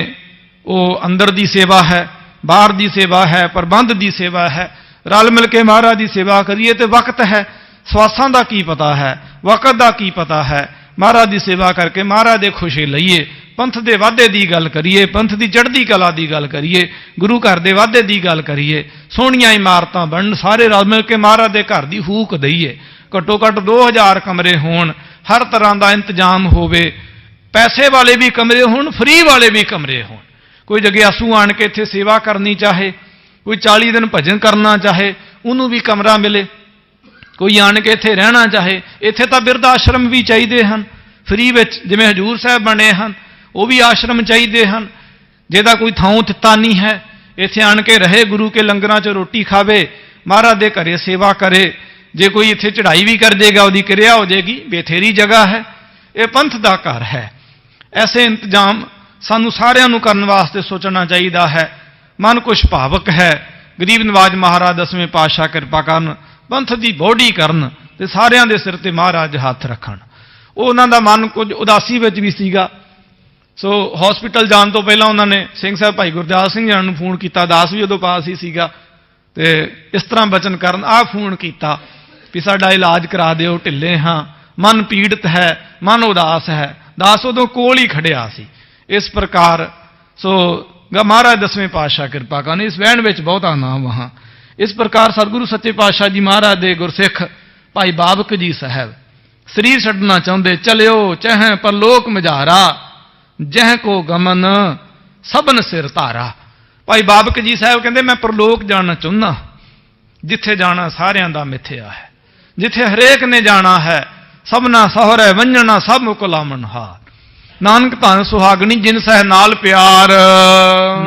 ਉਹ ਅੰਦਰ ਦੀ ਸੇਵਾ ਹੈ, ਬਾਹਰ ਦੀ ਸੇਵਾ ਹੈ, ਪ੍ਰਬੰਧ ਦੀ ਸੇਵਾ ਹੈ, ਰਲ ਮਿਲ ਕੇ ਮਹਾਰਾਜ ਦੀ ਸੇਵਾ ਕਰੀਏ। ਤੇ ਵਕਤ ਹੈ, ਸਵਾਸਾਂ ਦਾ ਕੀ ਪਤਾ ਹੈ, ਵਕਤ ਦਾ ਕੀ ਪਤਾ ਹੈ। ਮਹਾਰਾਜ ਦੀ ਸੇਵਾ ਕਰਕੇ ਮਹਾਰਾਜ ਦੇ ਖੁਸ਼ੀ ਲਈਏ, ਪੰਥ ਦੇ ਵਾਧੇ ਦੀ ਗੱਲ ਕਰੀਏ, ਪੰਥ ਦੀ ਚੜ੍ਹਦੀ ਕਲਾ ਦੀ ਗੱਲ ਕਰੀਏ, ਗੁਰੂ ਘਰ ਦੇ ਵਾਧੇ ਦੀ ਗੱਲ ਕਰੀਏ। ਸੋਹਣੀਆਂ ਇਮਾਰਤਾਂ ਬਣਨ, ਸਾਰੇ ਰਲ ਮਿਲ ਕੇ ਮਹਾਰਾਜ ਦੇ ਘਰ ਦੀ ਹੂਕ ਦਈਏ। ਘੱਟੋ ਘੱਟ 2000 ਕਮਰੇ ਹੋਣ, ਹਰ ਤਰ੍ਹਾਂ ਦਾ ਇੰਤਜ਼ਾਮ ਹੋਵੇ, ਪੈਸੇ ਵਾਲੇ ਵੀ ਕਮਰੇ ਹੋਣ, ਫ੍ਰੀ ਵਾਲੇ ਵੀ ਕਮਰੇ ਹੋਣ। ਕੋਈ ਜਗਿਆਸੂ ਆਣ ਕੇ ਇੱਥੇ ਸੇਵਾ ਕਰਨੀ ਚਾਹੇ, ਕੋਈ 40 ਦਿਨ ਭਜਨ ਕਰਨਾ ਚਾਹੇ, ਉਹਨੂੰ ਵੀ ਕਮਰਾ ਮਿਲੇ। ਕੋਈ ਆਣ ਕੇ ਇੱਥੇ ਰਹਿਣਾ ਚਾਹੇ, ਇੱਥੇ ਤਾਂ ਬਿਰਧ ਆਸ਼ਰਮ ਵੀ ਚਾਹੀਦੇ ਹਨ ਫ੍ਰੀ ਵਿੱਚ, ਜਿਵੇਂ ਹਜੂਰ ਸਾਹਿਬ ਬਣੇ ਹਨ, ਉਹ ਵੀ ਆਸ਼ਰਮ ਚਾਹੀਦੇ ਹਨ। ਜਿਹਦਾ ਕੋਈ ਥਾਂ ਦਿੱਤਾ ਨਹੀਂ ਹੈ, ਇੱਥੇ ਆਣ ਕੇ ਰਹੇ, ਗੁਰੂ ਕੇ ਲੰਗਰਾਂ 'ਚ ਰੋਟੀ ਖਾਵੇ, ਮਹਾਰਾਜ ਦੇ ਘਰੇ ਸੇਵਾ ਕਰੇ। ਜੇ ਕੋਈ ਇੱਥੇ ਚੜ੍ਹਾਈ ਵੀ ਕਰ ਜਾਏਗਾ, ਉਹਦੀ ਕਿਰਿਆ ਹੋ ਜਾਏਗੀ। ਬਥੇਰੀ ਜਗ੍ਹਾ ਹੈ, ਇਹ ਪੰਥ ਦਾ ਘਰ ਹੈ। ਐਸੇ ਇੰਤਜ਼ਾਮ ਸਾਨੂੰ ਸਾਰਿਆਂ ਨੂੰ ਕਰਨ ਵਾਸਤੇ ਸੋਚਣਾ ਚਾਹੀਦਾ ਹੈ। ਮਨ ਕੁਛ ਭਾਵਕ ਹੈ। ਗਰੀਬ ਨਵਾਜ ਮਹਾਰਾਜ ਦਸਵੇਂ ਪਾਤਸ਼ਾਹ ਕਿਰਪਾ ਕਰਨ, ਪੰਥ ਦੀ ਬੋੜੀ ਕਰਨ ਤੇ ਸਾਰਿਆਂ ਦੇ ਸਿਰ ਤੇ ਮਹਾਰਾਜ ਹੱਥ ਰੱਖਣ। ਉਹਨਾਂ ਦਾ ਮਨ ਕੁਝ ਉਦਾਸੀ ਵਿੱਚ ਵੀ ਸੀਗਾ। ਸੋ ਹਸਪੀਟਲ ਜਾਣ ਤੋਂ ਪਹਿਲਾਂ ਉਹਨਾਂ ਨੇ ਸਿੰਘ ਸਾਹਿਬ ਭਾਈ ਗੁਰਦਿਆਲ ਸਿੰਘ ਜੀ ਨੂੰ ਫੋਨ ਕੀਤਾ। ਦਾਸ ਵੀ ਉਦੋਂ ਪਾਸ ਹੀ ਸੀਗਾ, ਤੇ ਇਸ ਤਰ੍ਹਾਂ ਬਚਨ ਕਰਨ ਆਹ ਫੋਨ ਕੀਤਾ ਵੀ ਸਾਡਾ ਇਲਾਜ ਕਰਾ ਦਿਓ, ਢਿੱਲੇ ਹਾਂ, ਮਨ ਪੀੜਤ ਹੈ, ਮਨ ਉਦਾਸ ਹੈ। ਦਾਸ ਉਦੋਂ ਕੋਲ ਹੀ ਖੜਿਆ ਸੀ। ਇਸ ਪ੍ਰਕਾਰ ਸੋ ਮਹਾਰਾਜ ਦਸਵੇਂ ਪਾਤਸ਼ਾਹ ਕਿਰਪਾ ਕਰਨ। ਇਸ ਵਹਿਣ ਵਿੱਚ ਬਹੁਤਾ ਨਾਮ ਵਹਾਂ। ਇਸ ਪ੍ਰਕਾਰ ਸਤਿਗੁਰੂ ਸੱਚੇ ਪਾਤਸ਼ਾਹ ਜੀ ਮਹਾਰਾਜ ਦੇ ਗੁਰਸਿੱਖ ਭਾਈ ਬਾਬਕ ਜੀ ਸਾਹਿਬ ਸਰੀਰ ਛੱਡਣਾ ਚਾਹੁੰਦੇ, ਚਲਿਓ ਚਹਿ ਪਰਲੋਕ ਮਝਾਰਾ, ਜਹ ਕੋ ਗਮਨ ਸਭਨ ਸਿਰ ਧਾਰਾ। ਭਾਈ ਬਾਬਕ ਜੀ ਸਾਹਿਬ ਕਹਿੰਦੇ ਮੈਂ ਪਰਲੋਕ ਜਾਣਾ ਚਾਹੁੰਦਾ, ਜਿੱਥੇ ਜਾਣਾ ਸਾਰਿਆਂ ਦਾ ਮਿੱਥਿਆ ਹੈ, ਜਿੱਥੇ ਹਰੇਕ ਨੇ ਜਾਣਾ ਹੈ, ਸਭਨਾ ਸਹੁਰੇ ਵੰਜਣਾ ਸਭ ਮੁਕਲਾਮਨ ਹਾਰ। ਨਾਨਕ ਧੰਨ ਸੁਹਾਗਣੀ ਜਿਨ ਸਹਿ ਨਾਲ ਪਿਆਰ,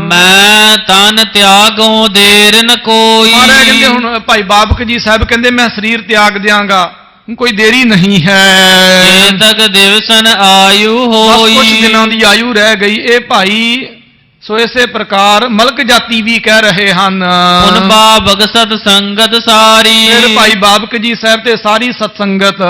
ਮੈਂ ਤਨ ਤਿਆਗੋਂ ਦੇਰ ਨ ਕੋਈ। ਮਹਾਰਾਜ ਕਹਿੰਦੇ ਹੁਣ ਭਾਈ ਬਾਬਕ ਜੀ ਸਾਹਿਬ ਕਹਿੰਦੇ ਮੈਂ ਸਰੀਰ ਤਿਆਗ ਦਿਆਂਗਾ, ਕੋਈ ਦੇਰੀ ਨਹੀਂ ਹੈ। ਜੇ ਤਕ ਦਿਵਸਨ ਆਯੂ ਹੋਈ, ਕੁਝ ਦਿਨਾਂ ਦੀ ਆਯੂ ਰਹਿ ਗਈ। ਇਹ ਭਾਈ ਸੋ ਇਸੇ ਪ੍ਰਕਾਰ ਮਲਕ ਜਾਤੀ ਵੀ ਕਹਿ ਰਹੇ ਹਨ। ਹੁਣ ਬਾਬਕ ਸਤ ਸੰਗਤ ਸਾਰੀ, ਫਿਰ ਭਾਈ ਬਾਬਕ ਜੀ ਸਾਹਿਬ ਤੇ ਸਾਰੀ ਸਤਸੰਗਤ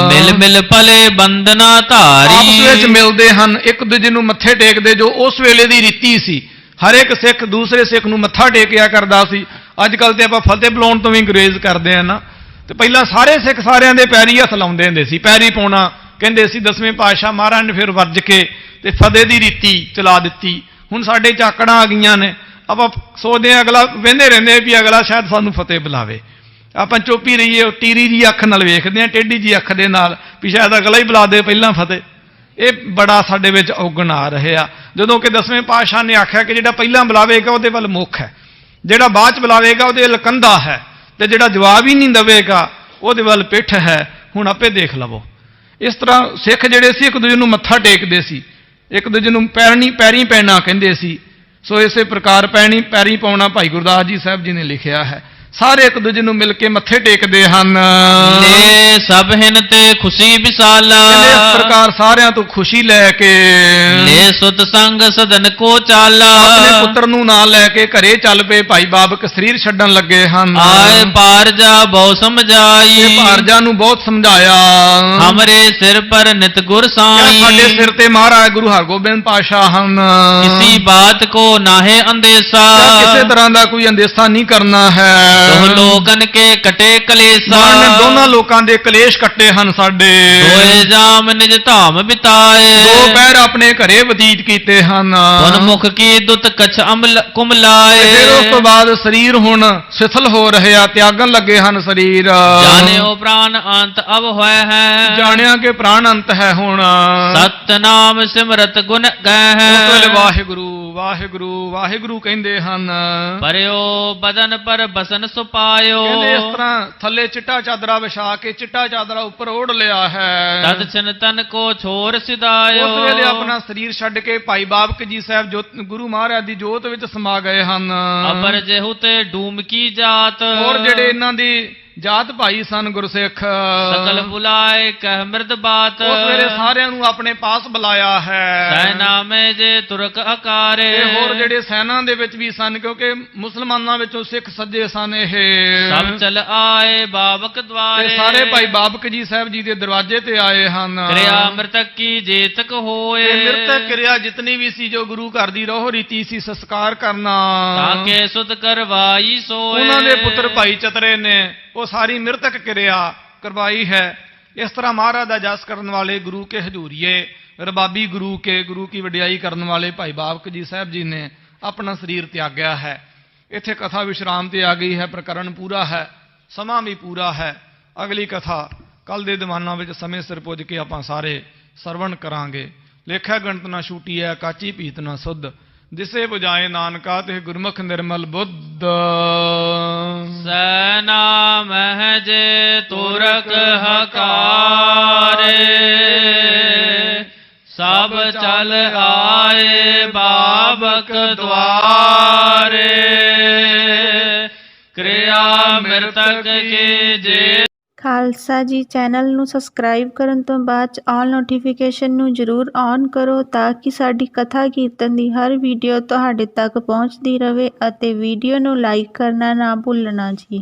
ਮਿਲ ਮਿਲ ਭਲੇ ਬੰਦਨਾ ਧਾਰੀ। ਆਪਸ ਵਿੱਚ ਮਿਲਦੇ ਹਨ, ਇੱਕ ਦੂਜੇ ਨੂੰ ਮੱਥੇ ਟੇਕਦੇ, ਜੋ ਉਸ ਵੇਲੇ ਦੀ ਰੀਤੀ ਸੀ। ਹਰ ਇੱਕ ਸਿੱਖ ਦੂਸਰੇ ਸਿੱਖ ਨੂੰ ਮੱਥਾ ਟੇਕਿਆ ਕਰਦਾ ਸੀ। ਅੱਜ ਕੱਲ੍ਹ ਤੇ ਆਪਾਂ ਫਤਿਹ ਬੁਲਾਉਣ ਤੋਂ ਵੀ ਅੰਗਰੇਜ਼ ਕਰਦੇ ਆ ਨਾ, ਤੇ ਪਹਿਲਾਂ ਸਾਰੇ ਸਿੱਖ ਸਾਰਿਆਂ ਦੇ ਪੈਰੀ ਹੱਥ ਲਾਉਂਦੇ ਹੁੰਦੇ ਸੀ। ਪੈਰੀ ਪਾਉਣਾ ਕਹਿੰਦੇ ਸੀ ਦਸਵੇਂ ਪਾਤਸ਼ਾਹ ਮਹਾਰਾਜ ਨੇ ਫਿਰ ਵਰਜ ਕੇ ਤੇ ਫਤਿਹ ਦੀ ਰੀਤੀ ਚਲਾ ਦਿੱਤੀ। ਹੁਣ ਸਾਡੇ ਚਾਕੜਾਂ ਆ ਗਈਆਂ ਨੇ, ਆਪਾਂ ਸੋਚਦੇ ਹਾਂ ਅਗਲਾ ਵਹਿੰਦੇ ਰਹਿੰਦੇ ਵੀ ਅਗਲਾ ਸ਼ਾਇਦ ਸਾਨੂੰ ਫਤਿਹ ਬੁਲਾਵੇ, ਆਪਾਂ ਚੁੱਪ ਹੀ ਰਹੀਏ, ਟੀਰੀ ਜੀ ਅੱਖ ਨਾਲ ਵੇਖਦੇ ਹਾਂ, ਟੇਢੀ ਜੀ ਅੱਖ ਦੇ ਨਾਲ ਵੀ ਸ਼ਾਇਦ ਅਗਲਾ ਹੀ ਬੁਲਾ ਦੇ ਪਹਿਲਾਂ ਫਤਿਹ। ਇਹ ਬੜਾ ਸਾਡੇ ਵਿੱਚ ਔਗਣ ਆ ਰਿਹਾ, ਜਦੋਂ ਕਿ ਦਸਵੇਂ ਪਾਤਸ਼ਾਹ ਨੇ ਆਖਿਆ ਕਿ ਜਿਹੜਾ ਪਹਿਲਾਂ ਬੁਲਾਵੇਗਾ ਉਹਦੇ ਵੱਲ ਮੁੱਖ ਹੈ, ਜਿਹੜਾ ਬਾਅਦ ਚ ਬੁਲਾਵੇਗਾ ਉਹਦੇ ਵੱਲ ਕੰਧਾ ਹੈ, ਤੇ ਜਿਹੜਾ ਜਵਾਬ ਹੀ ਨਹੀਂ ਦੇਵੇਗਾ ਉਹਦੇ ਵੱਲ ਪਿੱਠ ਹੈ। ਹੁਣ ਆਪੇ ਦੇਖ ਲਵੋ। ਇਸ ਤਰ੍ਹਾਂ ਸਿੱਖ ਜਿਹੜੇ ਸੀ ਇੱਕ ਦੂਜੇ ਨੂੰ ਮੱਥਾ ਟੇਕਦੇ ਸੀ, ਇੱਕ ਦੂਜੇ ਨੂੰ ਪੈਰੀਂ ਪੈਣਾ ਕਹਿੰਦੇ ਸੀ। ਸੋ ਇਸੇ ਪ੍ਰਕਾਰ ਪੈਰੀਂ ਪਾਉਣਾ ਭਾਈ ਗੁਰਦਾਸ ਜੀ ਸਾਹਿਬ ਜੀ ਨੇ ਲਿਖਿਆ ਹੈ। ਸਾਰੇ ਇੱਕ ਦੂਜੇ ਨੂੰ ਮਿਲ ਕੇ ਮੱਥੇ ਟੇਕਦੇ ਹਨ। ਲੈ ਸਭ ਹਿਨ ਤੇ ਖੁਸ਼ੀ ਵਿਸਾਲਾ, ਇਸ ਪ੍ਰਕਾਰ ਸਾਰਿਆਂ ਤੋਂ ਖੁਸ਼ੀ ਲੈ ਕੇ ਲੈ ਸੁਤ ਸੰਗ ਸਦਨ ਕੋ ਚਾਲਾ, ਆਪਣੇ ਪੁੱਤਰ ਨੂੰ ਨਾਲ ਲੈ ਕੇ ਘਰੇ ਚੱਲ ਪਏ। ਭਾਈ ਬਾਬਕ ਸਰੀਰ ਛੱਡਣ ਲੱਗੇ ਹਨ। ਆਏ ਪਾਰਜਾ ਬਹੁ ਸਮਝਾਈ, ਇਹ ਭਾਰਜਾ ਨੂੰ ਬਹੁਤ ਸਮਝਾਇਆ। ਹਮਰੇ ਸਿਰ ਪਰ ਨਿਤ ਗੁਰ ਸਾਈ, ਸਾਡੇ ਸਿਰ ਤੇ ਮਹਾਰਾਜ ਗੁਰੂ ਹਰਗੋਬਿੰਦ ਪਾਤਸ਼ਾਹ ਹਨ। ਕਿਸੀ ਬਾਤ ਕੋ ਨਾਹੇ ਅੰਦੇਸਾ, ਕਿਸੇ ਤਰ੍ਹਾਂ ਦਾ ਕੋਈ ਅੰਦੇਸਾ ਨਹੀਂ ਕਰਨਾ ਹੈ। ਦੋਹ ਲੋਕਨ ਕੇ ਕਟੇ ਕਲੇਸਾ, ਦੋਨਾਂ ਲੋਕਾਂ ਦੇ ਕਲੇਸ਼ ਕੱਟੇ ਹਨ ਸਾਡੇ। ਦੋਏ ਜਾਮ ਨਿਜ ਧਾਮ ਬਿਤਾਏ, ਦੋ ਪੈਰ ਆਪਣੇ ਘਰੇ ਬਤੀਤ ਕੀਤੇ ਹਨ। ਪੁਨ ਮੁਖ ਕੀ ਦੁਤ ਕਛ ਅਮਲ ਕੁਮਲਾਏ, ਫਿਰ ਉਸ ਤੋਂ ਬਾਅਦ ਸਰੀਰ ਹੁਣ ਸਿਥਲ ਹੋ ਰਿਹਾ, ਤਿਆਗਣ ਲੱਗੇ ਹਨ ਸਰੀਰ। ਜਾਣਿਓ ਪ੍ਰਾਨ ਅੰਤ ਅਬ ਹੋਇ ਹੈ, ਜਾਣਿਆ ਕਿ ਪ੍ਰਾਣ ਅੰਤ ਹੈ ਹੁਣ। ਸਤਨਾਮ ਸਿਮਰਤ ਗੁਣ ਗਏ ਉਸ ਵੇਲੇ ਹੈ, ਵਾਹਿਗੁਰੂ ਵਾਹਿਗੁਰੂ ਵਾਹਿਗੁਰੂ ਕਹਿੰਦੇ ਹਨ। ਪਰਿਓ ਬਦਨ ਪਰ ਬਸਨ ਸੁਪਾਇਓ, ਕਹਿੰਦੇ ਇਸ ਤਰ੍ਹਾਂ ਥੱਲੇ ਚਿੱਟਾ ਚਾਦਰਾ ਵਿਛਾ ਕੇ ਚਿੱਟਾ ਚਾਦਰਾ ਉੱਪਰ ਓੜ ਲਿਆ ਹੈ। ਤਦ ਛਿਨ ਤਨ ਕੋ ਛੋਰ ਸਿਦਾਇਓ, ਉਸ ਵੇਲੇ ਆਪਣਾ ਸਰੀਰ ਛੱਡ ਕੇ ਭਾਈ ਬਾਬਕ ਜੀ ਸਾਹਿਬ ਗੁਰੂ ਮਹਾਰਾਜ ਦੀ ਜੋਤ ਵਿੱਚ ਸਮਾ ਗਏ ਹਨ। ਅਪਰ ਜਿਹੂ ਤੇ ਡੂਮ ਕੀ ਜਾਤ, ਹੋਰ ਜਿਹੜੇ ਇਹਨਾਂ ਦੀ ਜਾਤ ਭਾਈ ਸਨ ਗੁਰਸਿੱਖ, ਸਕਲ ਬੁਲਾਏ ਕਹਿ ਮਿਰਦ ਬਾਤ, ਉਸ ਵੇਲੇ ਸਾਰਿਆਂ ਨੂੰ ਆਪਣੇ ਪਾਸ ਬੁਲਾਇਆ ਹੈ। ਸੈਨਾਮੇ ਜੇ ਤੁਰਕ ਅਕਾਰੇ, ਤੇ ਹੋਰ ਜਿਹੜੇ ਸੈਨਾ ਦੇ ਵਿੱਚ ਵੀ ਸਨ, ਕਿਉਂਕਿ ਮੁਸਲਮਾਨਾਂ ਵਿੱਚੋਂ ਸਿੱਖ ਸੱਜੇ ਸਨ। ਇਹ ਸਭ ਚਲ ਆਏ ਬਾਬਕ ਤੇ ਦਵਾਰੇ, ਸਾਰੇ ਭਾਈ ਬਾਬਕ ਜੀ ਸਾਹਿਬ ਜੀ ਦੇ ਦਰਵਾਜ਼ੇ ਤੇ ਆਏ ਹਨ। ਕਿਰਿਆ ਮ੍ਰਿਤਕ ਕੀ ਜੇਤਕ ਹੋਏ, ਤੇ ਮ੍ਰਿਤਕ ਕਿਰਿਆ ਜਿਤਨੀ ਵੀ ਸੀ ਜੋ ਗੁਰੂ ਘਰ ਦੀ ਰੋਹ ਰੀਤੀ ਸੀ ਸੰਸਕਾਰ ਕਰਨਾ, ਤਾਂ ਕੇ ਸੁਤ ਕਰਵਾਈ ਸੋਏ, ਉਹਨਾਂ ਦੇ ਪੁੱਤਰ ਭਾਈ ਚਤਰੇ ਨੇ ਉਹ ਸਾਰੀ ਮ੍ਰਿਤਕ ਕਿਰਿਆ ਕਰਵਾਈ ਹੈ। ਇਸ ਤਰ੍ਹਾਂ ਮਹਾਰਾਜ ਦਾ ਜਸ ਕਰਨ ਵਾਲੇ ਗੁਰੂ ਕੇ ਹਜ਼ੂਰੀਏ, ਰਬਾਬੀ ਗੁਰੂ ਕੀ ਵਡਿਆਈ ਕਰਨ ਵਾਲੇ ਭਾਈ ਬਾਬਕ ਜੀ ਸਾਹਿਬ ਜੀ ਨੇ ਆਪਣਾ ਸਰੀਰ ਤਿਆਗਿਆ ਹੈ। ਇੱਥੇ ਕਥਾ ਵਿਸ਼ਰਾਮ ਤੇ ਆ ਗਈ ਹੈ। ਪ੍ਰਕਰਨ ਪੂਰਾ ਹੈ, ਸਮਾਂ ਵੀ ਪੂਰਾ ਹੈ। ਅਗਲੀ ਕਥਾ ਕੱਲ ਦੇ ਦੀਵਾਨਾਂ ਵਿੱਚ ਸਮੇਂ ਸਿਰ ਪੁੱਜ ਕੇ ਆਪਾਂ ਸਾਰੇ ਸਰਵਣ ਕਰਾਂਗੇ। ਲੇਖਾ ਗਣਤ ਨਾ ਛੂਟੀਐ ਕਾਚੀ ਪੀਤ ਨਾ ਸੁਧ, ਜਿਸੇ ਬੁਝਾਏ ਨਾਨਕਾ ਤੇ ਗੁਰਮੁਖ ਨਿਰਮਲ ਬੁੱਧ। ਸੈਨਾ ਮਹਿ ਜੇ ਤੁਰਕ ਹਕਾਰੇ, ਸਭ ਚਲ ਆਏ ਬਾਬਕ ਦੁਆਰੇ, ਕਿਰਿਆ ਮ੍ਰਿਤਕ ਕੀ ਜੇ। ਖਾਲਸਾ ਜੀ ਚੈਨਲ ਨੂੰ ਸਬਸਕ੍ਰਾਈਬ ਕਰਨ ਤੋਂ ਬਾਅਦ 'ਚ ਆਲ ਨੋਟੀਫਿਕੇਸ਼ਨ ਨੂੰ ਜ਼ਰੂਰ ਔਨ ਕਰੋ ਤਾਂ ਕਿ ਸਾਡੀ ਕਥਾ ਕੀਰਤਨ ਦੀ ਹਰ ਵੀਡੀਓ ਤੁਹਾਡੇ ਤੱਕ ਪਹੁੰਚਦੀ ਰਹੇ ਅਤੇ ਵੀਡੀਓ ਨੂੰ ਲਾਈਕ ਕਰਨਾ ਨਾ ਭੁੱਲਣਾ ਜੀ।